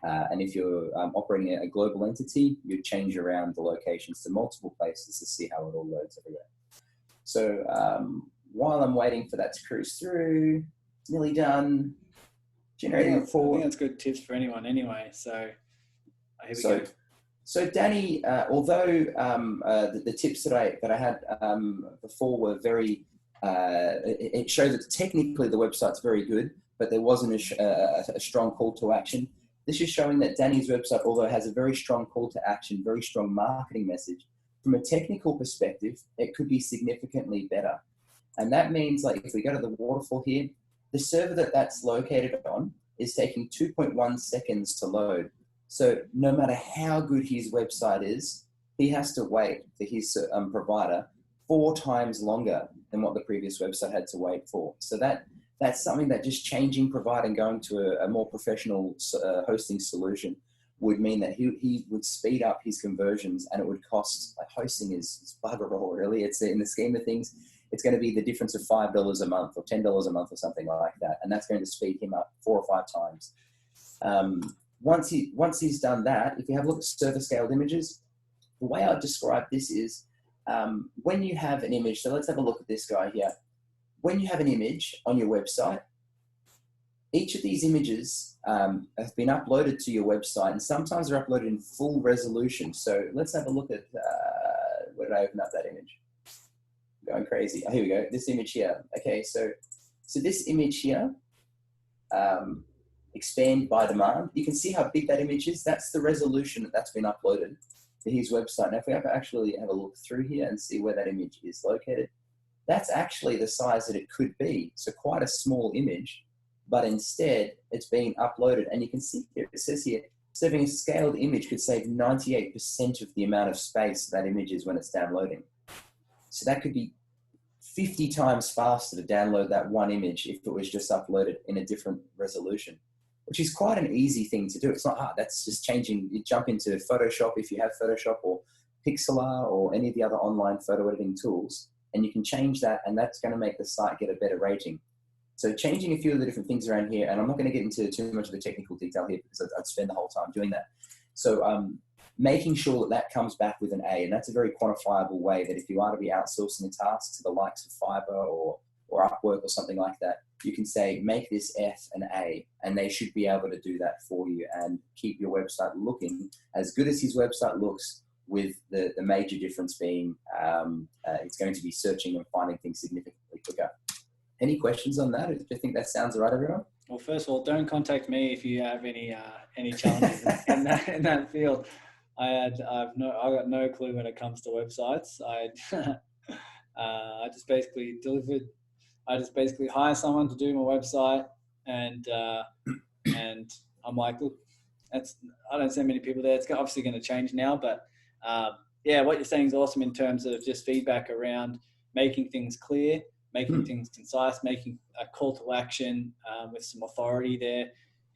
Speaker 3: And if you're operating a global entity, you change around the locations to multiple places to see how it all loads everywhere. So while I'm waiting for that to cruise through, it's nearly done. Generating a report.
Speaker 1: I think that's good tips for anyone anyway. So here we go.
Speaker 3: So Danny, although the tips that I had before were very, it shows that technically the website's very good, but there wasn't a strong call to action. This is showing that Danny's website, although it has a very strong call to action, very strong marketing message, from a technical perspective, it could be significantly better. And that means, like, if we go to the waterfall here, the server that's located on is taking 2.1 seconds to load. So no matter how good his website is, he has to wait for his provider 4 times longer than what the previous website had to wait for. So that's something that just changing provider and going to a more professional hosting solution would mean that he would speed up his conversions, and it would cost, like, hosting is bugger all, really. It's, in the scheme of things, it's going to be the difference of $5 a month or $10 a month or something like that. And that's going to speed him up 4 or 5 times. Once he's done that, if you have a look at server scaled images, the way I describe this is when you have an image, so let's have a look at this guy here. When you have an image on your website, each of these images have been uploaded to your website, and sometimes they're uploaded in full resolution. So let's have a look at, where did I open up that image? I'm going crazy. Oh, here we go. This image here. Okay, so So this image here, expand by demand. You can see how big that image is. That's the resolution that's been uploaded to his website. Now, if we actually have a look through here and see where that image is located, that's actually the size that it could be. So quite a small image, but instead it's being uploaded. And you can see here, it says here, saving a scaled image could save 98% of the amount of space that image is when it's downloading. So that could be 50 times faster to download that one image if it was just uploaded in a different resolution, which is quite an easy thing to do. It's not hard. That's just changing. You jump into Photoshop if you have Photoshop, or Pixlr, or any of the other online photo editing tools, and you can change that, and that's going to make the site get a better rating. So changing a few of the different things around here, and I'm not going to get into too much of the technical detail here because I'd spend the whole time doing that. So making sure that that comes back with an A, and that's a very quantifiable way that if you are to be outsourcing a task to the likes of Fiverr or Upwork or something like that, you can say, make this F an A, and they should be able to do that for you and keep your website looking as good as his website looks, with the major difference being it's going to be searching and finding things significantly quicker. Any questions on that? Do you think that sounds all right, everyone?
Speaker 1: Well, first of all, don't contact me if you have any challenges in that field. I've got no clue when it comes to websites. I just basically hire someone to do my website, and I'm like, look, I don't send many people there. It's obviously going to change now, but yeah, what you're saying is awesome in terms of just feedback around making things clear, making things concise, making a call to action with some authority there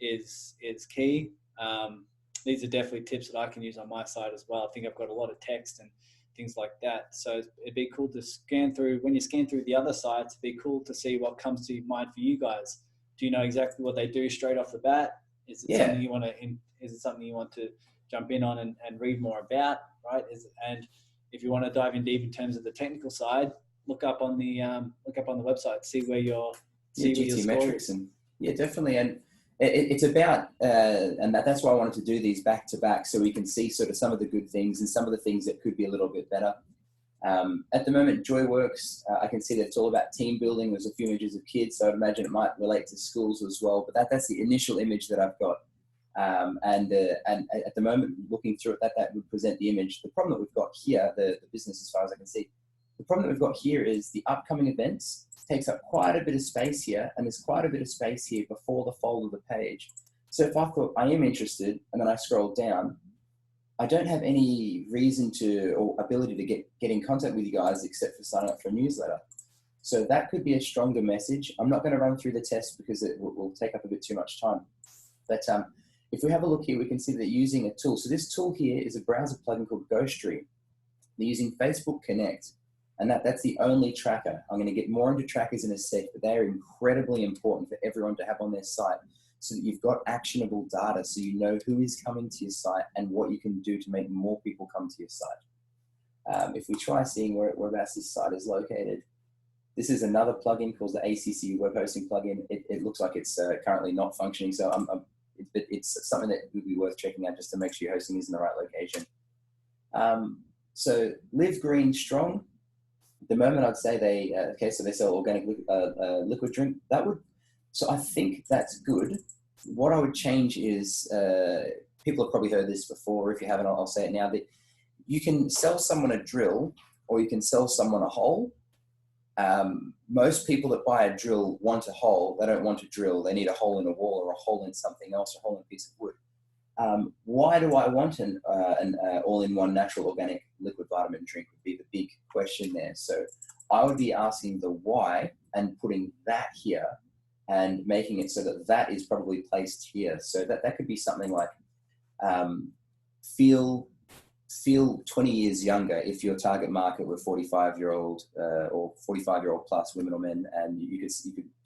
Speaker 1: is key. These are definitely tips that I can use on my side as well. I think I've got a lot of text and things like that. So it'd be cool to scan through. When you scan through the other sites, it'd be cool to see what comes to mind for you guys. Do you know exactly what they do straight off the bat? Is it something you want to? Is it something you want to jump in on and read more about? Right? And if you want to dive in deep in terms of the technical side, look up on the website, see where your
Speaker 3: GT metrics, and definitely. And it's about and that's why I wanted to do these back to back, so we can see sort of some of the good things and some of the things that could be a little bit better. At the moment, Joyworks, I can see that it's all about team building. There's a few images of kids, so I'd imagine it might relate to schools as well. But that's the initial image that I've got. And at the moment, looking through it, that would present the image. The problem that we've got here, the business, as far as I can see, the problem that we've got here is the upcoming events takes up quite a bit of space here, and there's quite a bit of space here before the fold of the page. So if I thought I am interested, and then I scroll down, I don't have any reason to or ability to get in contact with you guys except for signing up for a newsletter. So that could be a stronger message. I'm not going to run through the test because it will take up a bit too much time. But if we have a look here, we can see that using a tool. So this tool here is a browser plugin called Ghostery. They're using Facebook Connect, and that's the only tracker. I'm going to get more into trackers in a sec, but they're incredibly important for everyone to have on their site, so that you've got actionable data, so you know who is coming to your site and what you can do to make more people come to your site. If we try seeing whereabouts this site is located, this is another plugin called the ACC web hosting plugin. It looks like it's currently not functioning, so it's something that would be worth checking out just to make sure your hosting is in the right location. So Live Green Strong, at the moment I'd say so they sell organic liquid drink. So I think that's good. What I would change is, people have probably heard this before. If you haven't, I'll say it now, that you can sell someone a drill or you can sell someone a hole. Most people that buy a drill want a hole. They don't want a drill. They need a hole in a wall or a hole in something else, a hole in a piece of wood. Why do I want an all-in-one natural organic liquid vitamin drink would be the big question there. So I would be asking the why and putting that here and making it so that is probably placed here. So that could be something like feel 20 years younger if your target market were 45-year-old or 45-year-old plus women or men, and you could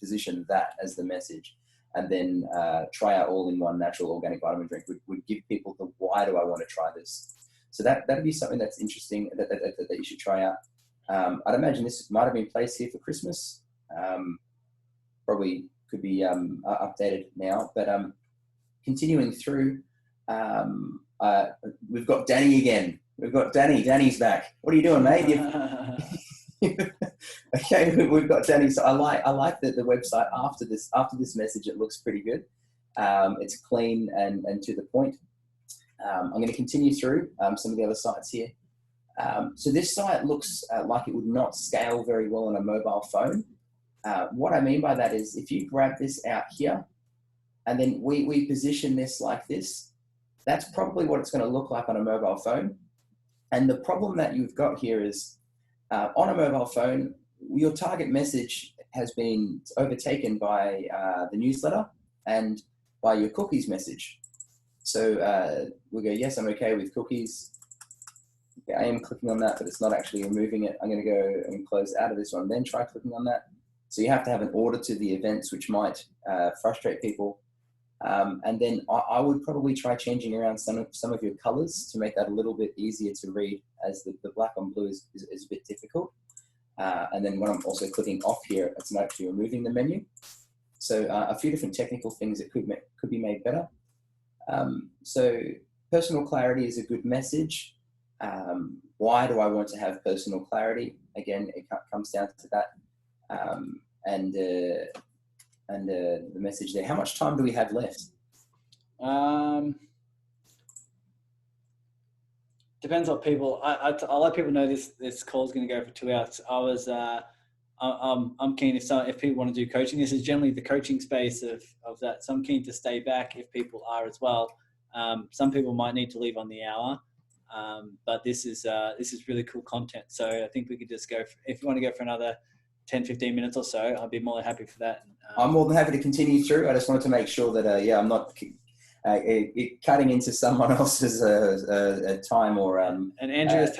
Speaker 3: position that as the message. And then try out all-in-one natural organic vitamin drink would give people the why do I want to try this. So that'd be something that's interesting that you should try out. I'd imagine this might have been placed here for Christmas. Probably could be updated now. But continuing through, we've got Danny again. We've got Danny. Danny's back. What are you doing, mate? Okay, we've got Danny. So I like the website after this message. It looks pretty good. It's clean and to the point. I'm going to continue through some of the other sites here. So this site looks like it would not scale very well on a mobile phone. What I mean by that is if you grab this out here and then we position this like this, that's probably what it's going to look like on a mobile phone. And the problem that you've got here is on a mobile phone, your target message has been overtaken by the newsletter and by your cookies message. So we'll go, yes, I'm okay with cookies. Okay, I am clicking on that, but it's not actually removing it. I'm going to go and close out of this one, then try clicking on that. So you have to have an order to the events, which might frustrate people. And then I would probably try changing around some of your colors to make that a little bit easier to read, as the black on blue is a bit difficult. And then when I'm also clicking off here, it's not actually removing the menu. So a few different technical things that could be made better. So personal clarity is a good message. Why do I want to have personal clarity? Again, it comes down to that. And the message there. How much time do we have left?
Speaker 1: Depends what people. I'll let people know this call is going to go for 2 hours. I'm keen if people want to do coaching. This is generally the coaching space of that. So I'm keen to stay back if people are as well. Some people might need to leave on the hour, but this is really cool content. So I think we could just go if you want to go for another 10, 15 minutes or so, I'd be more than happy for that.
Speaker 3: I'm more than happy to continue through. I just wanted to make sure that, I'm not cutting into someone else's time or... and
Speaker 1: Andrew is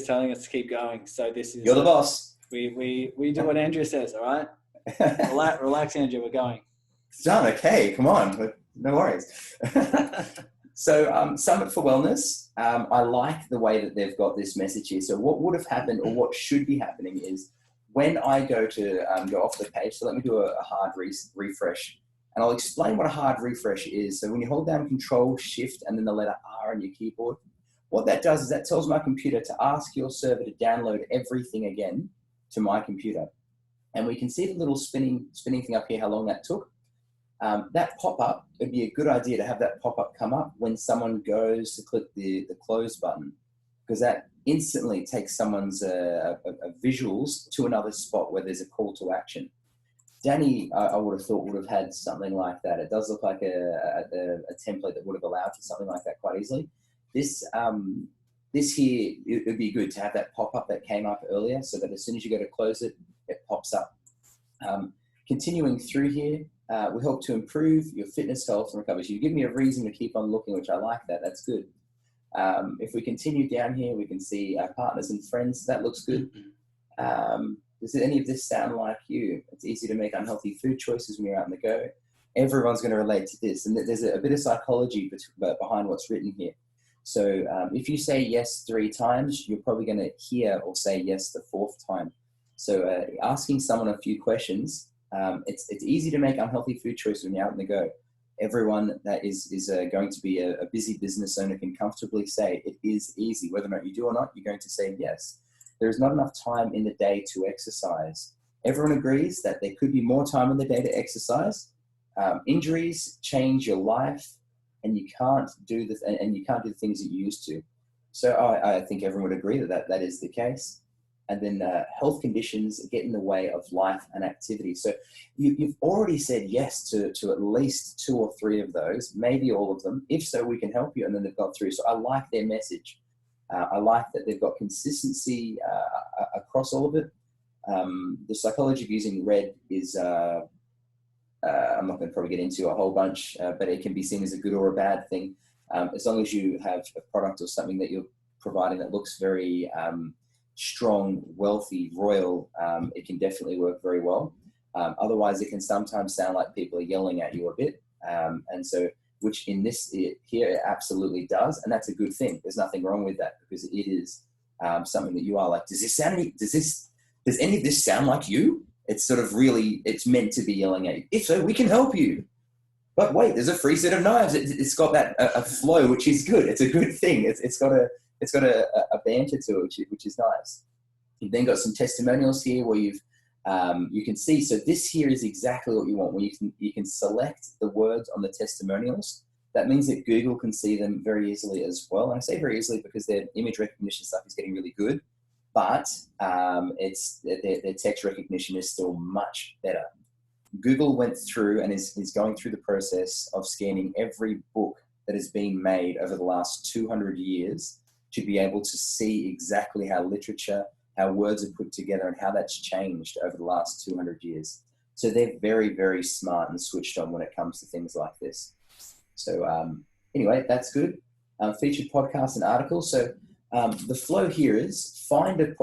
Speaker 1: telling us to keep going. So this is...
Speaker 3: You're the boss.
Speaker 1: We do what Andrew says, all right? Relax, Andrew, we're going.
Speaker 3: It's done, okay, come on. No worries. So Summit for Wellness, I like the way that they've got this message here. So what would have happened or what should be happening is when I go to go off the page, so let me do a hard refresh, and I'll explain what a hard refresh is. So when you hold down Control, Shift, and then the letter R on your keyboard, what that does is that tells my computer to ask your server to download everything again to my computer. And we can see the little spinning thing up here, how long that took. That pop-up, it'd be a good idea to have that pop-up come up when someone goes to click the close button, because that instantly takes someone's visuals to another spot where there's a call to action. Danny, I would have thought would have had something like that. It does look like a template that would have allowed for something like that quite easily. This here, it would be good to have that pop-up that came up earlier, so that as soon as you go to close it, it pops up. Continuing through here, we help to improve your fitness, health, and recovery. So you give me a reason to keep on looking, which I like that. That's good. If we continue down here, we can see our partners and friends. That looks good. Does any of this sound like you? It's easy to make unhealthy food choices when you're out on the go. Everyone's going to relate to this. And there's a bit of psychology behind what's written here. So if you say yes 3 times, you're probably going to hear or say yes the 4th time. So asking someone a few questions, it's easy to make unhealthy food choices when you're out on the go. Everyone that is going to be a busy business owner can comfortably say it is easy. Whether or not you do or not, you're going to say yes. There is not enough time in the day to exercise. Everyone agrees that there could be more time in the day to exercise. Injuries change your life, and you can't do the things that you used to. So I think everyone would agree that is the case. And then health conditions get in the way of life and activity. So you've already said yes to at least 2 or 3 of those, maybe all of them. If so, we can help you. And then they've gone through. So I like their message. I like that they've got consistency across all of it. The psychology of using red is, I'm not going to probably get into a whole bunch, but it can be seen as a good or a bad thing. As long as you have a product or something that you're providing that looks very strong, wealthy, royal, it can definitely work very well. Otherwise, it can sometimes sound like people are yelling at you a bit. And so, which in this here, it absolutely does. And that's a good thing. There's nothing wrong with that, because it is something that you are like, does any of this sound like you? It's sort of really, it's meant to be yelling at you. If so, we can help you. But wait, there's a free set of knives. It's got that a flow, which is good. It's a good thing. It's got a banter to it, which is nice. You've then got some testimonials here where you can see. So this here is exactly what you want. Where you can select the words on the testimonials. That means that Google can see them very easily as well. And I say very easily because their image recognition stuff is getting really good, but their text recognition is still much better. Google went through and is going through the process of scanning every book that has been made over the last 200 years to be able to see exactly how literature, how words are put together, and how that's changed over the last 200 years. So they're very, very smart and switched on when it comes to things like this. So anyway, that's good. Featured podcasts and articles. So the flow here is find whatever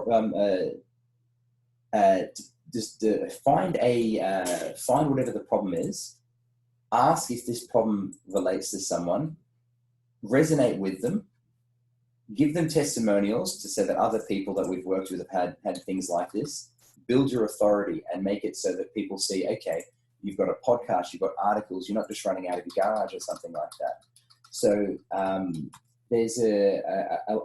Speaker 3: the problem is, ask if this problem relates to someone, resonate with them, give them testimonials to say that other people that we've worked with have had things like this, build your authority and make it so that people see, okay, you've got a podcast, you've got articles, you're not just running out of your garage or something like that. So there's a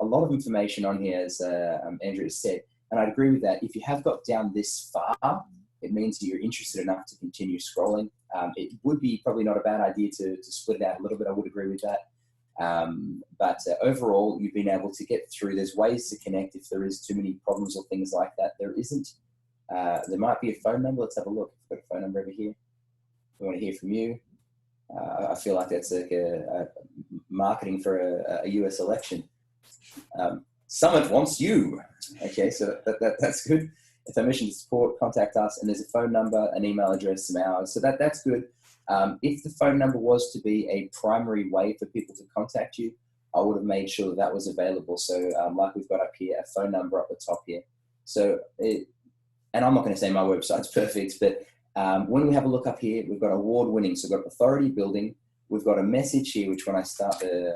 Speaker 3: lot of information on here, as Andrew has said, and I'd agree with that. If you have got down this far, it means that you're interested enough to continue scrolling. It would be probably not a bad idea to split it out a little bit. I would agree with that. But overall, you've been able to get through. There's ways to connect if there is too many problems or things like that. There isn't. There might be a phone number. Let's have a look. I've got a phone number over here. We want to hear from you. I feel like that's like a marketing for a US election. Summit wants you. Okay, so that's good. If our mission to support, contact us. And there's a phone number, an email address, some hours. So that's good. If the phone number was to be a primary way for people to contact you, I would have made sure that was available. So like we've got up here, a phone number up the top here. So, and I'm not going to say my website's perfect, but when we have a look up here, we've got award winning. So we've got authority building. We've got a message here, which when I start to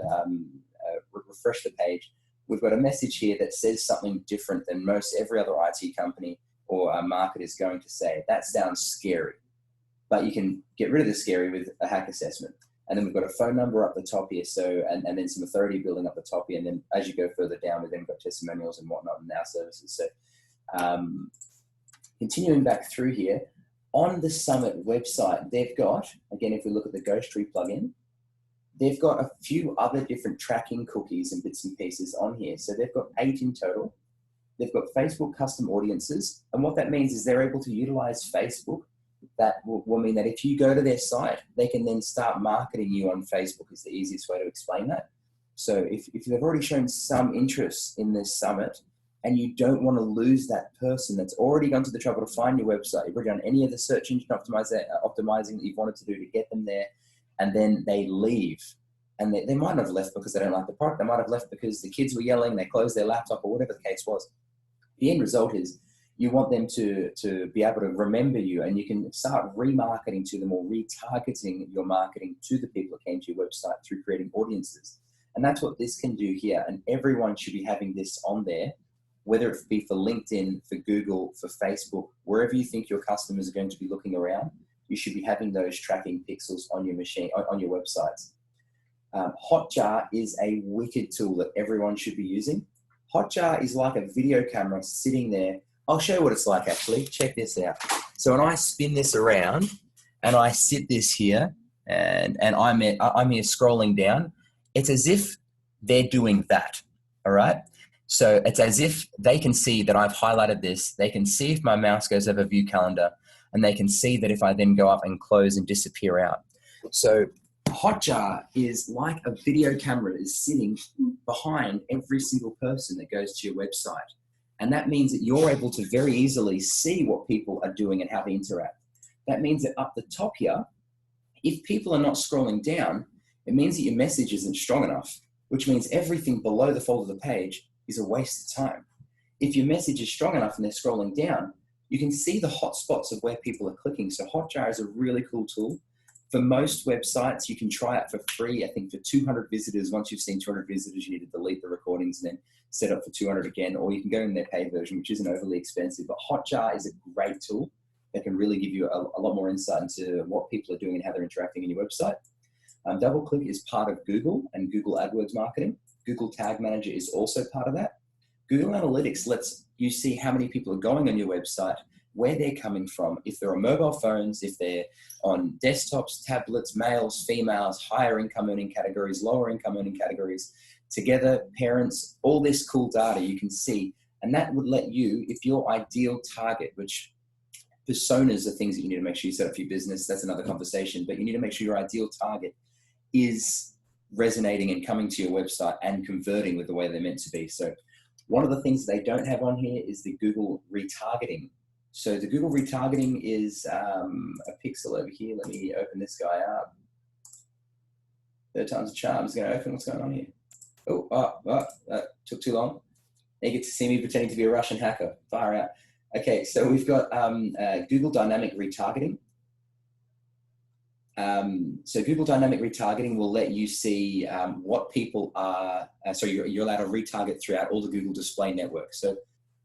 Speaker 3: refresh the page, we've got a message here that says something different than most every other IT company or market is going to say. That sounds scary, but you can get rid of the scary with a hack assessment. And then we've got a phone number up the top here. So, and then some authority building up the top here. And then as you go further down, we've then got testimonials and whatnot in our services. So continuing back through here, on the Summit website, they've got, again, if we look at the Ghost Tree plugin, they've got a few other different tracking cookies and bits and pieces on here. So they've got 8 in total. They've got Facebook custom audiences. And what that means is they're able to utilize Facebook. That will mean that if you go to their site, they can then start marketing you on Facebook is the easiest way to explain that. So if they've already shown some interest in this summit and you don't want to lose that person that's already gone to the trouble to find your website, you've already done any of the search engine optimizing that you've wanted to do to get them there, and then they leave. And they might not have left because they don't like the product. They might have left because the kids were yelling, they closed their laptop or whatever the case was. The end result is you want them to be able to remember you, and you can start remarketing to them or retargeting your marketing to the people that came to your website through creating audiences. And that's what this can do here. And everyone should be having this on there, whether it be for LinkedIn, for Google, for Facebook, wherever you think your customers are going to be looking around, you should be having those tracking pixels on your machine, on your websites. Hotjar is a wicked tool that everyone should be using. Hotjar is like a video camera sitting there. I'll show you what it's like actually. Check this out. So when I spin this around and I sit this here and I'm here scrolling down, it's as if they're doing that, all right? So it's as if they can see that I've highlighted this. They can see if my mouse goes over view calendar, and they can see that if I then go up and close and disappear out. So Hotjar is like a video camera is sitting behind every single person that goes to your website. And that means that you're able to very easily see what people are doing and how they interact. That means that up the top here, if people are not scrolling down, it means that your message isn't strong enough, which means everything below the fold of the page is a waste of time. If your message is strong enough and they're scrolling down, you can see the hot spots of where people are clicking. So Hotjar is a really cool tool. For most websites, you can try it for free. I think for 200 visitors, once you've seen 200 visitors, you need to delete the recordings and then set up for 200 again, or you can go in their paid version, which isn't overly expensive. But Hotjar is a great tool that can really give you a lot more insight into what people are doing and how they're interacting in your website. DoubleClick is part of Google and Google AdWords marketing. Google Tag Manager is also part of that. Google Analytics lets you see how many people are going on your website, where they're coming from, if they're on mobile phones, if they're on desktops, tablets, males, females, higher income earning categories, lower income earning categories, together, parents, all this cool data you can see. And that would let you, if your ideal target, which personas are things that you need to make sure you set up for your business, that's another conversation, but you need to make sure your ideal target is resonating and coming to your website and converting with the way they're meant to be. So one of the things they don't have on here is the Google retargeting. So the Google retargeting is a pixel over here. Let me open this guy up. Third time's a charm. Is going to open. What's going on here? Took too long. They get to see me pretending to be a Russian hacker. Far out. Okay, so we've got Google Dynamic Retargeting. So Google Dynamic Retargeting will let you see what people are, you're allowed to retarget throughout all the Google Display Network. So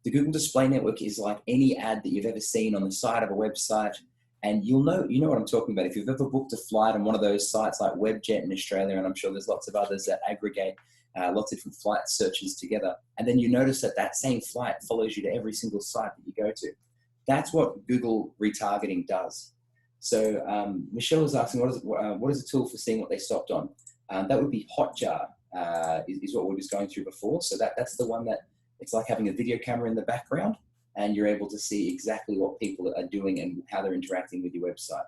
Speaker 3: the Google Display Network is like any ad that you've ever seen on the side of a website. And you know what I'm talking about. If you've ever booked a flight on one of those sites like Webjet in Australia, and I'm sure there's lots of others that aggregate lots of different flight searches together. And then you notice that that same flight follows you to every single site that you go to. That's what Google retargeting does. So Michelle was asking, what is a tool for seeing what they stopped on? That would be Hotjar, is what we were just going through before. So that's the one that it's like having a video camera in the background, and you're able to see exactly what people are doing and how they're interacting with your website.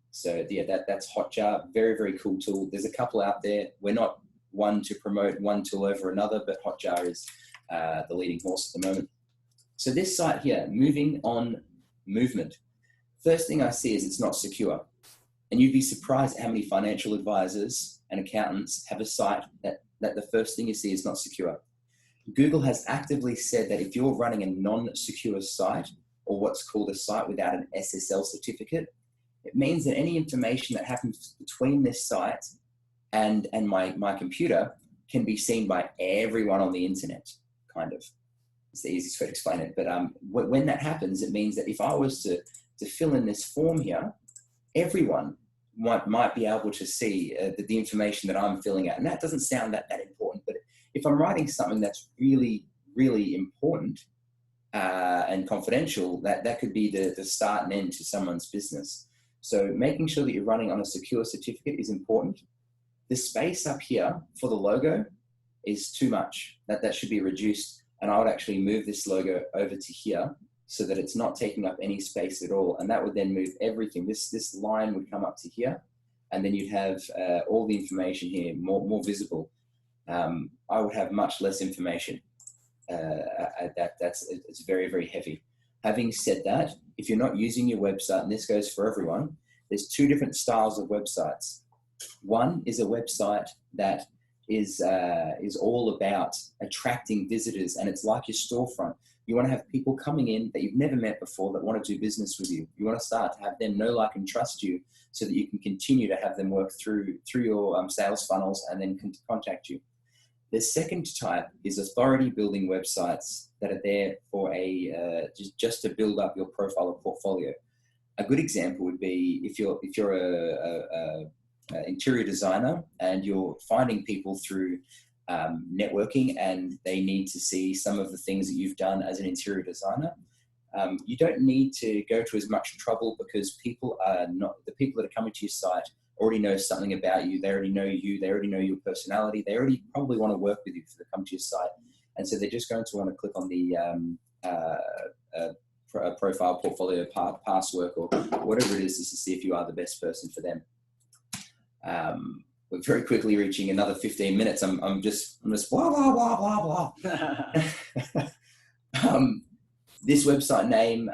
Speaker 3: So yeah, that's Hotjar. Very, very cool tool. There's a couple out there. We're not one to promote one tool over another, but Hotjar is the leading horse at the moment. So this site here, Moving on Movement. First thing I see is it's not secure. And you'd be surprised at how many financial advisors and accountants have a site that the first thing you see is not secure. Google has actively said that if you're running a non-secure site, or what's called a site without an SSL certificate, it means that any information that happens between this site and my computer can be seen by everyone on the internet, kind of. It's the easiest way to explain it. But when that happens, it means that if I was to fill in this form here, everyone might be able to see the information that I'm filling out. And that doesn't sound that important, but if I'm writing something that's really, really important and confidential, that could be the start and end to someone's business. So making sure that you're running on a secure certificate is important. The space up here for the logo is too much. That should be reduced. And I would actually move this logo over to here so that it's not taking up any space at all. And that would then move everything. This line would come up to here, and then you'd have all the information here more visible. I would have much less information. It's very, very heavy. Having said that, if you're not using your website, and this goes for everyone, there's two different styles of websites. One is a website that is all about attracting visitors, and it's like your storefront. You want to have people coming in that you've never met before that want to do business with you. You want to start to have them know, like, and trust you, so that you can continue to have them work through your sales funnels and then contact you. The second type is authority building websites that are there for just to build up your profile or portfolio. A good example would be if you're a interior designer and you're finding people through networking, and they need to see some of the things that you've done as an interior designer. You don't need to go to as much trouble, because the people that are coming to your site already know something about you. They already know you. They already know your personality. They already probably want to work with you if they come to your site. And so they're just going to want to click on the profile, portfolio, past work, or whatever it is, just to see if you are the best person for them. We're very quickly reaching another 15 minutes. I'm just blah, blah, blah, blah, blah. This website name,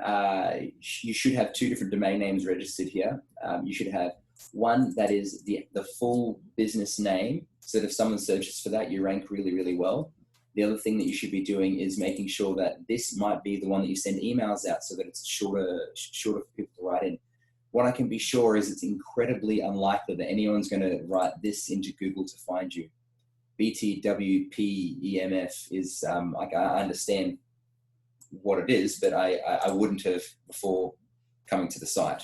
Speaker 3: you should have two different domain names registered here. You should have one that is the full business name, so that if someone searches for that, you rank really, really well. The other thing that you should be doing is making sure that this might be the one that you send emails out, so that it's shorter for people to write in. What I can be sure is it's incredibly unlikely that anyone's going to write this into Google to find you. BTWPEMF is, I understand what it is, but I wouldn't have before coming to the site.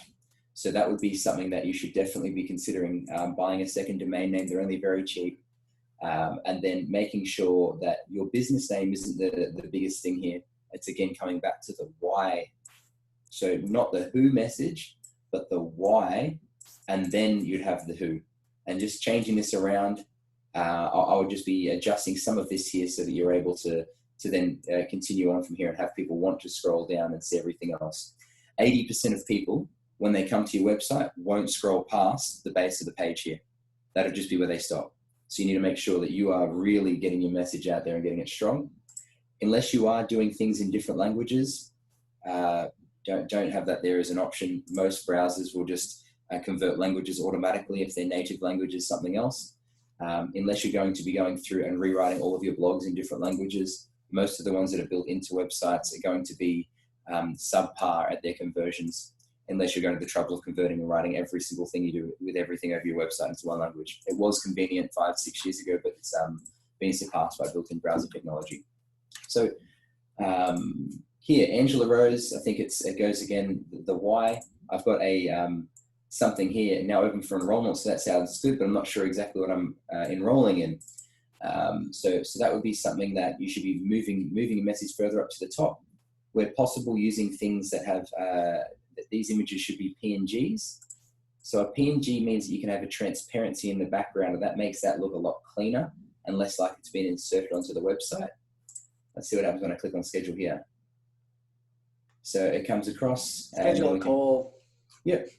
Speaker 3: So that would be something that you should definitely be considering, buying a second domain name. They're only very cheap. And then making sure that your business name isn't the biggest thing here. It's again coming back to the why. So not the who message, but the why, and then you'd have the who. And just changing this around, I would just be adjusting some of this here so that you're able to then continue on from here and have people want to scroll down and see everything else. 80% of people, when they come to your website, won't scroll past the base of the page here. That'll just be where they stop. So you need to make sure that you are really getting your message out there and getting it strong. Unless you are doing things in different languages, don't have that there as an option. Most browsers will just convert languages automatically if their native language is something else. Unless you're going to be going through and rewriting all of your blogs in different languages, most of the ones that are built into websites are going to be subpar at their conversions, unless you're going to the trouble of converting and writing every single thing you do with everything over your website into one language. It was convenient 5-6 years ago, but it's been surpassed by built-in browser technology. So here, Angela Rose, I think it goes again, the why. I've got a something here now open for enrollment, so that sounds good, but I'm not sure exactly what I'm enrolling in. So that would be something that you should be moving a message further up to the top, where possible, using things that have these images should be PNGs. So a PNG means that you can have a transparency in the background, and that makes that look a lot cleaner and less like it's been inserted onto the website. Let's see what happens when I click on schedule here. So it comes across.
Speaker 1: Schedule a call.
Speaker 3: Yep.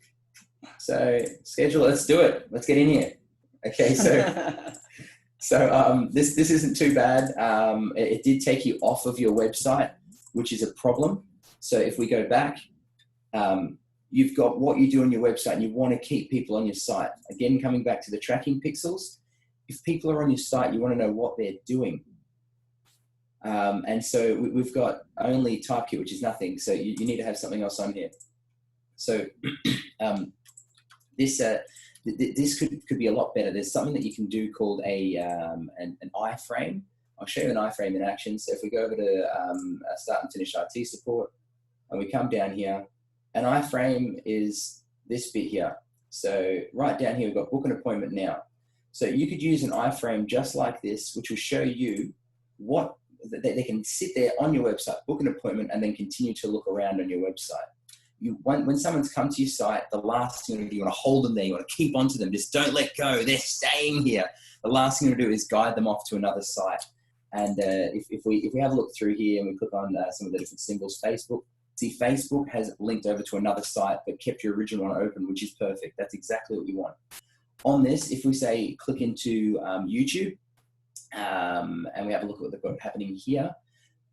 Speaker 3: So schedule, let's do it. Let's get in here. Okay, so this isn't too bad. It did take you off of your website, which is a problem. So if we go back, you've got what you do on your website and you want to keep people on your site. Again, coming back to the tracking pixels, if people are on your site, you want to know what they're doing. And so we've got only type kit, which is nothing. So you need to have something else on here. So this could be a lot better. There's something that you can do called an iframe. I'll show you an iframe in action. So if we go over to start and finish IT support, and we come down here, an iframe is this bit here. So right down here, we've got book an appointment now. So you could use an iframe just like this, which will show you what they can sit there on your website, book an appointment, and then continue to look around on your website. When someone's come to your site, the last thing you want to hold them there, you want to keep onto them, just don't let go. They're staying here. The last thing you want to do is guide them off to another site. And if we have a look through here and we click on some of the different symbols, Facebook has linked over to another site but kept your original one open, which is perfect. That's exactly what you want. On this, if we say click into YouTube and we have a look at what they've got happening here,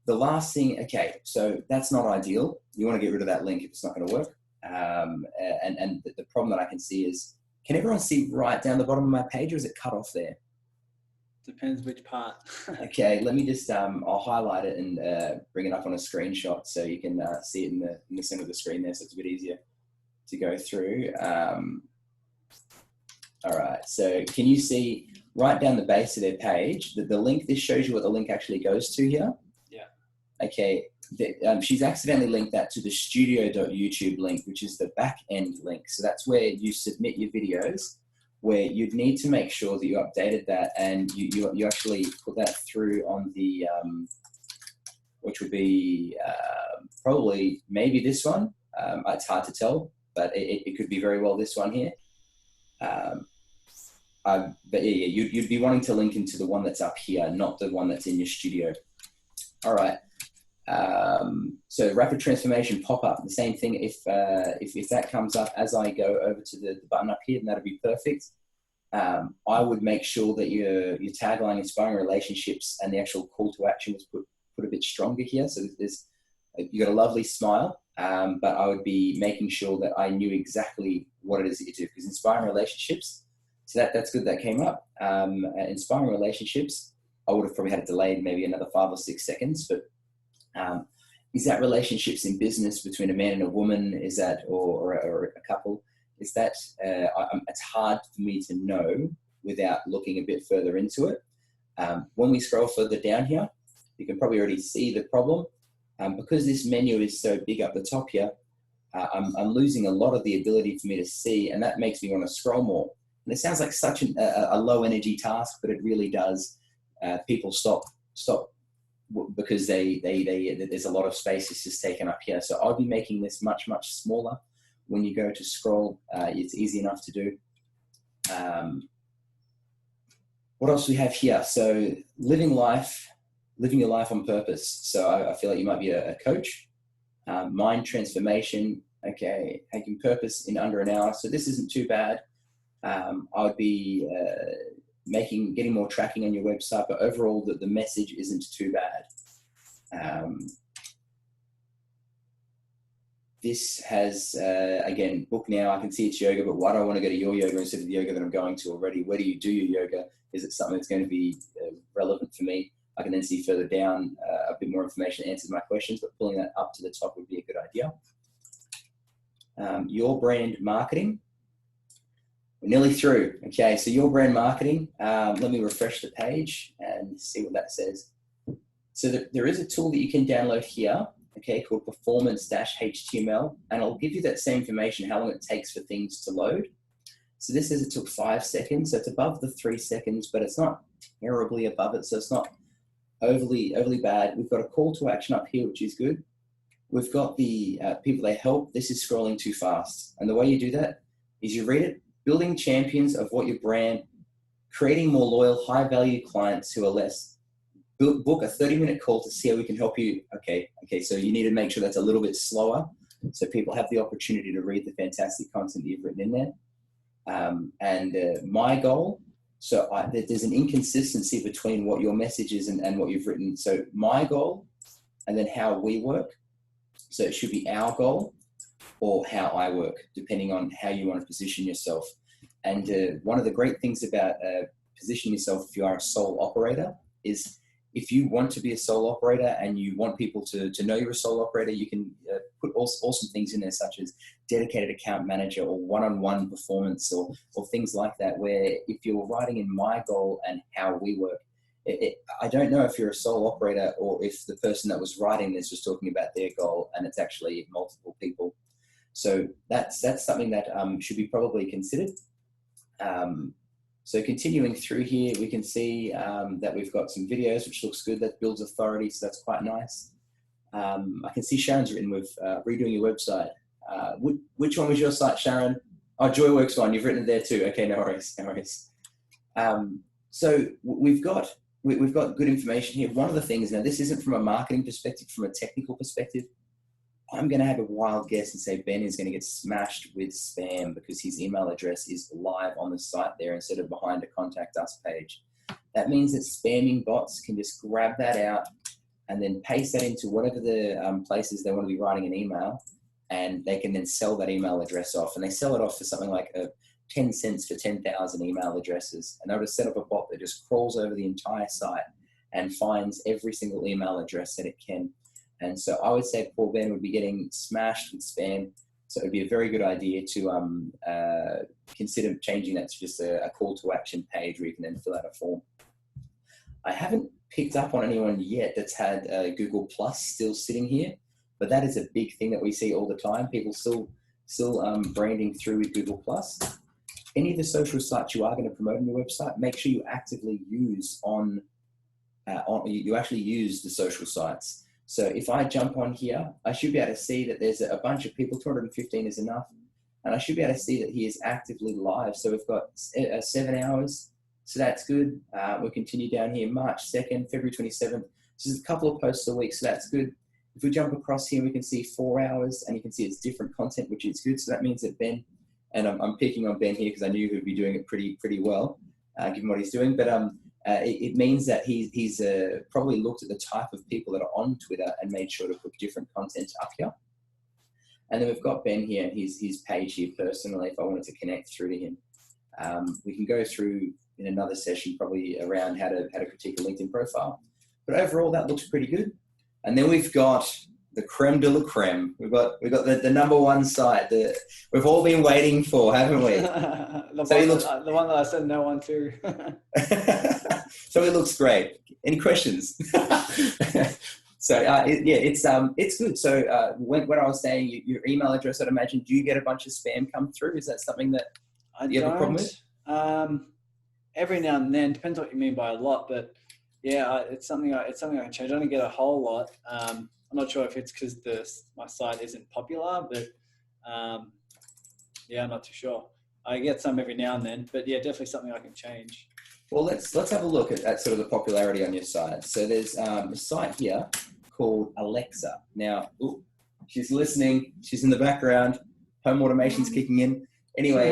Speaker 3: the last thing, okay, so that's not ideal. You want to get rid of that link if it's not going to work. And the problem that I can see is, can everyone see right down the bottom of my page, or is it cut off there?
Speaker 1: Depends which part.
Speaker 3: Okay, let me just, I'll highlight it and bring it up on a screenshot so you can see it in the center of the screen there, so it's a bit easier to go through. All right, so can you see right down the base of their page, the link, this shows you what the link actually goes to here?
Speaker 1: Yeah.
Speaker 3: Okay, she's accidentally linked that to the studio.youtube link, which is the back end link. So that's where you submit your videos, where you'd need to make sure that you updated that and you actually put that through on the, which would be probably maybe this one. It's hard to tell, but it could be very well this one here. But yeah, you'd be wanting to link into the one that's up here, not the one that's in your studio. All right. So rapid transformation pop-up, the same thing. If that comes up as I go over to the button up here, then that'll be perfect. I would make sure that your tagline, inspiring relationships, and the actual call to action was put a bit stronger here. So you got a lovely smile, but I would be making sure that I knew exactly what it is that you do, because inspiring relationships. So that's good. That came up. Inspiring relationships. I would have probably had it delayed maybe another 5 or 6 seconds, but is that relationships in business between a man and a woman? Is that, or a couple? Is that, it's hard for me to know without looking a bit further into it. When we scroll further down here, you can probably already see the problem. Because this menu is so big up the top here, I'm losing a lot of the ability for me to see, and that makes me want to scroll more. And it sounds like such a low energy task, but it really does. People stop because there's a lot of space is just taken up here. So I'll be making this much, much smaller. When you go to scroll, it's easy enough to do. What else do we have here? So living your life on purpose. So I feel like you might be a coach. Mind transformation. Okay, taking purpose in under an hour. So this isn't too bad. I would be getting more tracking on your website, but overall the message isn't too bad. This has, again, book now. I can see it's yoga, but why do I want to go to your yoga instead of the yoga that I'm going to already? Where do you do your yoga? Is it something that's going to be relevant for me? I can then see further down a bit more information that answers my questions, but pulling that up to the top would be a good idea. Your brand marketing. We're nearly through. Okay, so your brand marketing. Let me refresh the page and see what that says. So there is a tool that you can download here, okay, called performance-html, and it'll give you that same information, how long it takes for things to load. So this says it took 5 seconds, so it's above the 3 seconds, but it's not terribly above it, so it's not overly bad. We've got a call to action up here, which is good. We've got the people they help. This is scrolling too fast. And the way you do that is you read it, building champions of what your brand, creating more loyal, high-value clients who are less. Book a 30-minute call to see how we can help you. Okay, so you need to make sure that's a little bit slower so people have the opportunity to read the fantastic content that you've written in there. My goal, so there's an inconsistency between what your message is and what you've written. So my goal and then how we work. So it should be our goal or how I work, depending on how you want to position yourself. And one of the great things about positioning yourself if you are a sole operator is if you want to be a sole operator and you want people to know you're a sole operator, you can put awesome things in there, such as dedicated account manager or one-on-one performance or things like that, where if you're writing in my goal and how we work, I don't know if you're a sole operator or if the person that was writing this was talking about their goal and it's actually multiple people. So that's something that should be probably considered. So continuing through here, we can see that we've got some videos, which looks good. That builds authority, so that's quite nice. I can see Sharon's written with redoing your website. Which one was your site, Sharon? Oh, JoyWorks one. You've written it there too. Okay, no worries. So we've got good information here. One of the things, now this isn't from a marketing perspective, from a technical perspective, I'm going to have a wild guess and say Ben is going to get smashed with spam because his email address is live on the site there instead of behind a contact us page. That means that spamming bots can just grab that out and then paste that into whatever the places they want to be writing an email, and they can then sell that email address off. And they sell it off for something like 10 cents for 10,000 email addresses. And they'll just set up a bot that just crawls over the entire site and finds every single email address that it can. And so I would say poor Ben would be getting smashed with spam. So it would be a very good idea to consider changing that to just a call to action page where you can then fill out a form. I haven't picked up on anyone yet that's had Google Plus still sitting here, but that is a big thing that we see all the time. People still branding through with Google Plus. Any of the social sites you are going to promote on your website, make sure you actively use you actually use the social sites. So if I jump on here, I should be able to see that there's a bunch of people, 215 is enough. And I should be able to see that he is actively live. So we've got 7 hours. So that's good. We'll continue down here, March 2nd, February 27th. So there's a couple of posts a week, so that's good. If we jump across here, we can see 4 hours and you can see it's different content, which is good. So that means that Ben, and I'm picking on Ben here because I knew he would be doing it pretty well, given what he's doing. But it means that he's probably looked at the type of people that are on Twitter and made sure to put different content up here. And then we've got Ben here and his page here personally, if I wanted to connect through to him. We can go through in another session probably around how to critique a LinkedIn profile. But overall, that looks pretty good. And then we've got the creme de la creme. We've got the number one site that we've all been waiting for, haven't we?
Speaker 1: The one that I said no one to.
Speaker 3: So it looks great. Any questions? So it's good. So when I was saying your email address, I'd imagine, do you get a bunch of spam come through? Is that something that you have a problem with?
Speaker 1: Every now and then, depends what you mean by a lot, but yeah, it's something I can change. I don't get a whole lot. I'm not sure if it's because my site isn't popular, but yeah, I'm not too sure. I get some every now and then, but yeah, definitely something I can change.
Speaker 3: Well, let's have a look at sort of the popularity on your site. So there's a site here called Alexa. Now, she's listening. She's in the background. Home automation's kicking in. Anyway,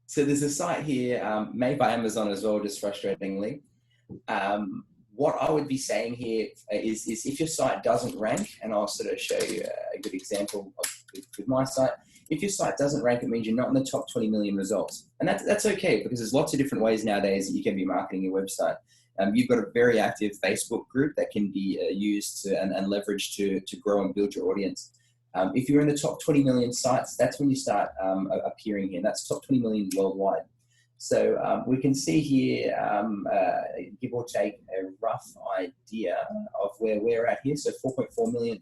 Speaker 3: so there's a site here made by Amazon as well, just frustratingly. What I would be saying here is if your site doesn't rank, and I'll sort of show you a good example with my site. If your site doesn't rank, it means you're not in the top 20 million results. And that's okay, because there's lots of different ways nowadays that you can be marketing your website. You've got a very active Facebook group that can be used to, and leveraged to grow and build your audience. If you're in the top 20 million sites, that's when you start appearing here. That's top 20 million worldwide. So we can see here, give or take, a rough idea of where we're at here. So 4.4 million.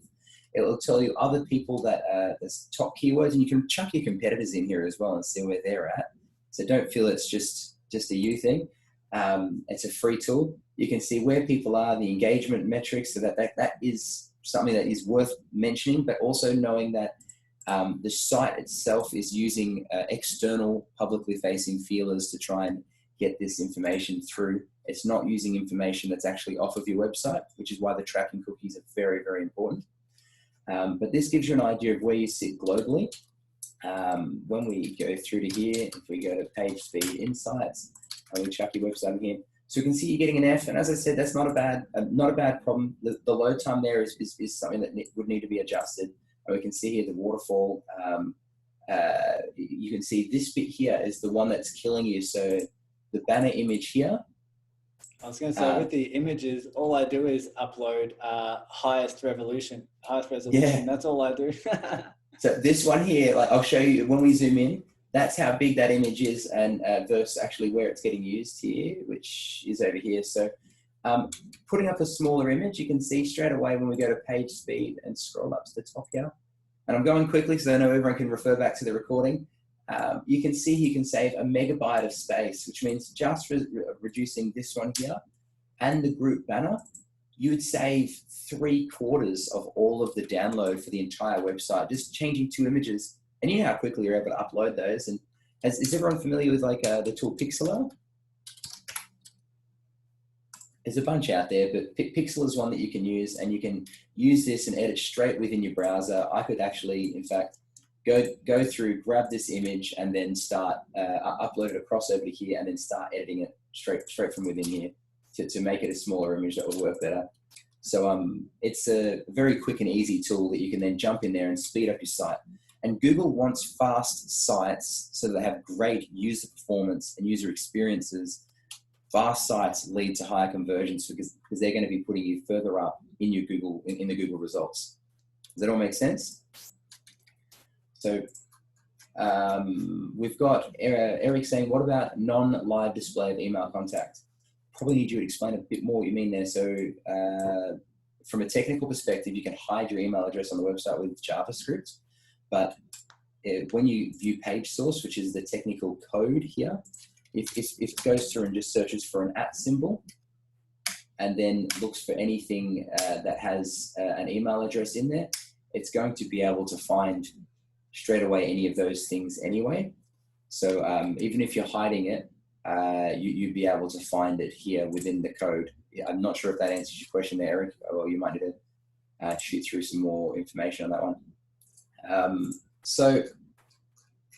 Speaker 3: It will tell you other people that there's top keywords, and you can chuck your competitors in here as well and see where they're at. So don't feel it's just a you thing. It's a free tool. You can see where people are, the engagement metrics. So that is something that is worth mentioning, but also knowing that the site itself is using external publicly facing feelers to try and get this information through. It's not using information that's actually off of your website, which is why the tracking cookies are very, very important. But this gives you an idea of where you sit globally. When we go through to here, if we go to page speed insights, and we chuck your website in here, so you can see you're getting an F. And as I said, that's not a bad problem. The load time there is something that would need to be adjusted. And we can see here the waterfall. You can see this bit here is the one that's killing you. So the banner image here.
Speaker 1: I was going to say, with the images, all I do is upload highest resolution. Yeah. That's all I do.
Speaker 3: So this one here, like I'll show you when we zoom in, that's how big that image is, and versus actually where it's getting used here, which is over here. So putting up a smaller image, you can see straight away when we go to page speed and scroll up to the top here. And I'm going quickly so I know everyone can refer back to the recording. You can see you can save a megabyte of space, which means just reducing this one here and the group banner, you would save 3/4 of all of the download for the entire website, just changing 2 images. And you know how quickly you're able to upload those. And is everyone familiar with like the tool Pixlr? There's a bunch out there, but Pixlr is one that you can use, and you can use this and edit straight within your browser. I could actually, in fact, go through, grab this image, and then start upload it across over to here, and then start editing it straight from within here to make it a smaller image that will work better. So it's a very quick and easy tool that you can then jump in there and speed up your site. And Google wants fast sites so that they have great user performance and user experiences. Fast sites lead to higher conversions because they're going to be putting you further up in your in the Google results. Does that all make sense? So we've got Eric saying, what about non-live display of email contact? Probably need you to explain a bit more what you mean there. So from a technical perspective, you can hide your email address on the website with JavaScript, but when you view page source, which is the technical code here, if it goes through and just searches for an @ symbol and then looks for anything that has an email address in there, it's going to be able to find straight away any of those things anyway. So even if you're hiding it, you'd be able to find it here within the code. I'm not sure if that answers your question there, Eric. Well, you might need to shoot through some more information on that one. So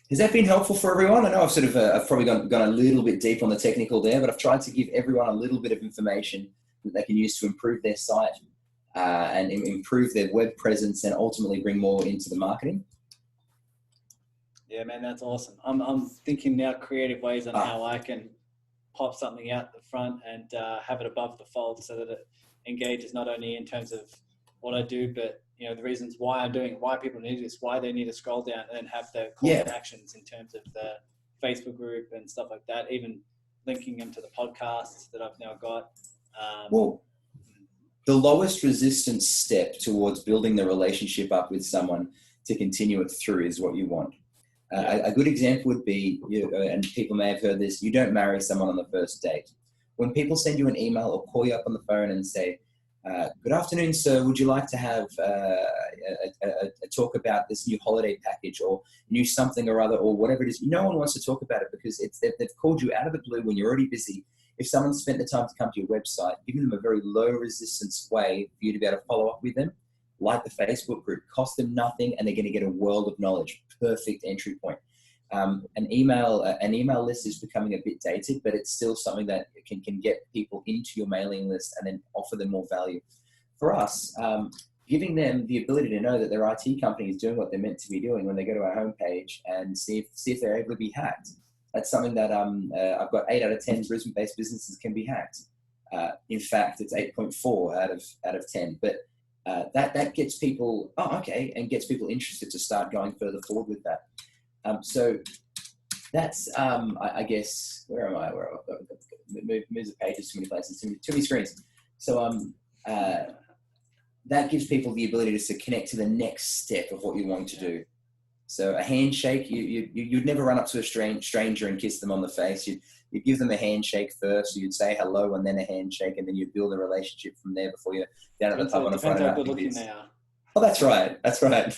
Speaker 3: has that been helpful for everyone? I know I've probably gone a little bit deep on the technical there, but I've tried to give everyone a little bit of information that they can use to improve their site and improve their web presence and ultimately bring more into the marketing.
Speaker 1: Yeah, man, that's awesome. I'm thinking now creative ways on how I can pop something out the front and have it above the fold so that it engages not only in terms of what I do, but you know the reasons why I'm doing it, why people need this, why they need to scroll down and have the call to actions in terms of the Facebook group and stuff like that. Even linking them to the podcasts that I've now got.
Speaker 3: Well, the lowest resistance step towards building the relationship up with someone to continue it through is what you want. A good example would be, and people may have heard this, you don't marry someone on the first date. When people send you an email or call you up on the phone and say, good afternoon, sir, would you like to have a talk about this new holiday package or new something or other or whatever it is? No one wants to talk about it because they've called you out of the blue when you're already busy. If someone spent the time to come to your website, giving them a very low resistance way for you to be able to follow up with them, like the Facebook group, cost them nothing, and they're going to get a world of knowledge. Perfect entry point. An email list is becoming a bit dated, but it's still something that can get people into your mailing list and then offer them more value. For us, giving them the ability to know that their IT company is doing what they're meant to be doing when they go to our homepage and see if they're able to be hacked. That's something that I've got 8 out of 10 Brisbane-based businesses can be hacked. In fact, it's 8.4 out of 10. But that gets people, and gets people interested to start going further forward with that. So that's, I guess, where am I? Move the pages too many places, too many screens. So that gives people the ability just to connect to the next step of what you want to do. So a handshake, you'd never run up to a stranger and kiss them on the face. You'd give them a handshake first. So you'd say hello and then a handshake, and then you'd build a relationship from there before you're down at the pub on a Friday night.
Speaker 1: Depends how good looking they are.
Speaker 3: Oh, that's right. That's right.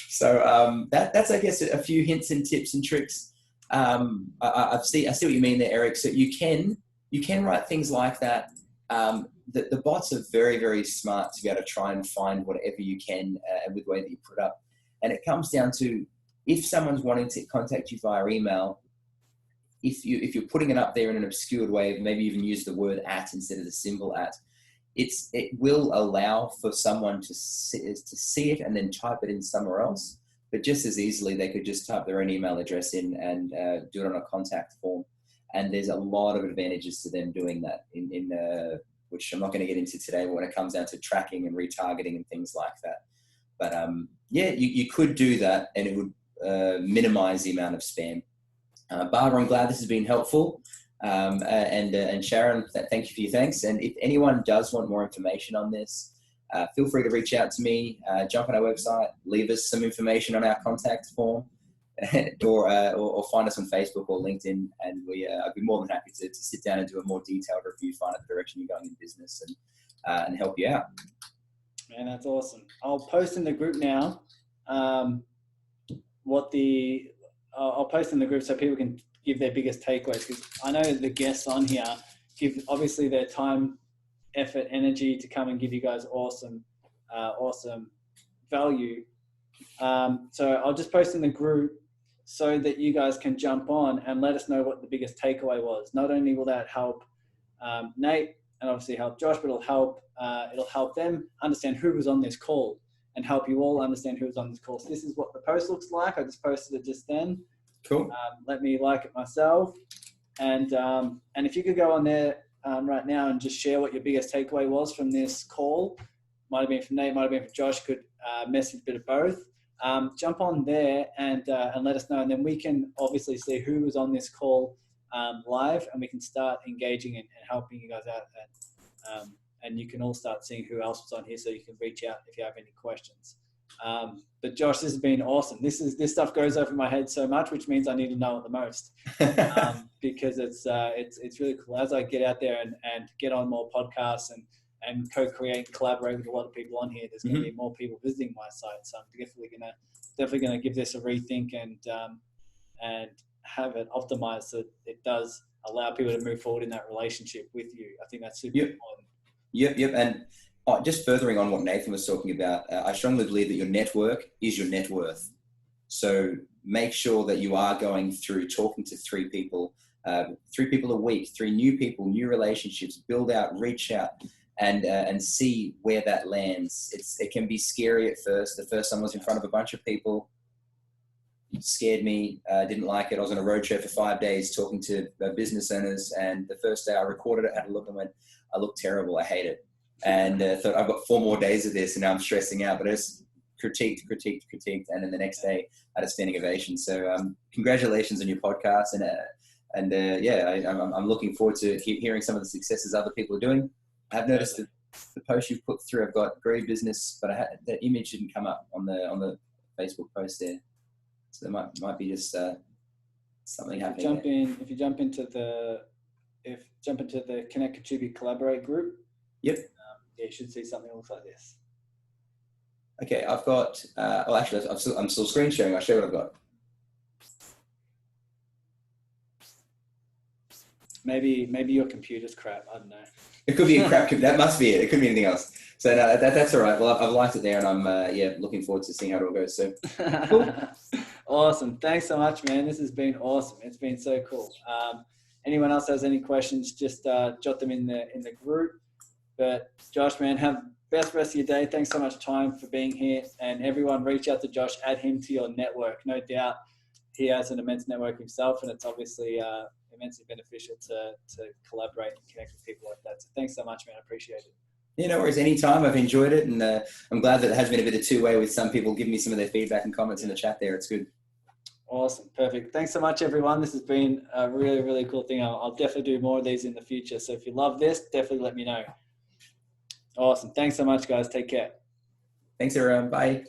Speaker 3: So that's, I guess, a few hints and tips and tricks. I see what you mean there, Eric. So you can write things like that. The bots are very, very smart to be able to try and find whatever you can with the way that you put it up. And it comes down to, if someone's wanting to contact you via email, if you're putting it up there in an obscured way, maybe even use the word @ instead of the symbol @ it will allow for someone to see it and then type it in somewhere else. But just as easily, they could just type their own email address in and do it on a contact form. And there's a lot of advantages to them doing that, in which I'm not going to get into today, but when it comes down to tracking and retargeting and things like that. But you could do that, and it would minimize the amount of spam. Barbara, I'm glad this has been helpful. And Sharon, thank you for your thanks. And if anyone does want more information on this, feel free to reach out to me, jump on our website, leave us some information on our contact form, or find us on Facebook or LinkedIn. And I'd be more than happy to sit down and do a more detailed review, find out the direction you're going in business, and help you out.
Speaker 1: Man, that's awesome. I'll post in the group now I'll post in the group so people can give their biggest takeaways, because I know the guests on here give obviously their time, effort, energy to come and give you guys awesome value. So I'll just post in the group so that you guys can jump on and let us know what the biggest takeaway was. Not only will that help Nate and obviously help Josh, but it'll help them understand who was on this call and help you all understand who was on this call. So this is what the post looks like. I just posted it just then.
Speaker 3: Cool.
Speaker 1: Let me like it myself. And if you could go on there right now and just share what your biggest takeaway was from this call. Might have been from Nate, might have been from Josh, could message a bit of both. Jump on there and let us know. And then we can obviously see who was on this call live, and we can start engaging and helping you guys out. And you can all start seeing who else was on here, so you can reach out if you have any questions. But Josh, this has been awesome. This stuff goes over my head so much, which means I need to know it the most, because it's really cool. As I get out there and get on more podcasts and co-create and collaborate with a lot of people on here, there's going to be more people visiting my site. So I'm definitely gonna give this a rethink and have it optimized so it does allow people to move forward in that relationship with you. I think that's super important.
Speaker 3: Yep. And just furthering on what Nathan was talking about, I strongly believe that your network is your net worth. So make sure that you are going through talking to 3 people a week, 3 new people, new relationships, build out, reach out, and see where that lands. It can be scary at first. The first time I was in front of a bunch of people, it scared me. Didn't like it. I was on a road show for 5 days talking to business owners, and the first day I recorded it, had a look and went, I look terrible. I hate it. And thought, I've got 4 more days of this and now I'm stressing out, but I just critiqued. And then the next day I had a standing ovation. So congratulations on your podcast. I'm looking forward to hearing some of the successes other people are doing. I've noticed the post you've put through, I've got great business, but the image didn't come up on the Facebook post there. So there might be just something happening.
Speaker 1: If you jump into the Connect, Contribute, Collaborate group.
Speaker 3: Yep.
Speaker 1: Yeah, you should see something that looks like this.
Speaker 3: Okay, I've got. Well, actually, I'm still screen sharing. I'll show you what I've got.
Speaker 1: Maybe your computer's crap. I don't know.
Speaker 3: It could be a crap. That must be it. It could be anything else. So no, that's all right. Well, I've liked it there, and I'm looking forward to seeing how it all goes. So cool.
Speaker 1: Awesome. Thanks so much, man. This has been awesome. It's been so cool. Anyone else has any questions, just jot them in the group. But Josh, man, have best rest of your day. Thanks so much time for being here. And everyone, reach out to Josh, add him to your network. No doubt he has an immense network himself, and it's obviously immensely beneficial to collaborate and connect with people like that. So thanks so much, man. I appreciate it.
Speaker 3: Yeah, no worries. Anytime. I've enjoyed it, and I'm glad that it has been a bit of two-way with some people giving me some of their feedback and comments in the chat there. It's good.
Speaker 1: Awesome. Perfect. Thanks so much, everyone. This has been a really, really cool thing. I'll definitely do more of these in the future. So if you love this, definitely let me know. Awesome. Thanks so much, guys. Take care.
Speaker 3: Thanks, everyone. Bye.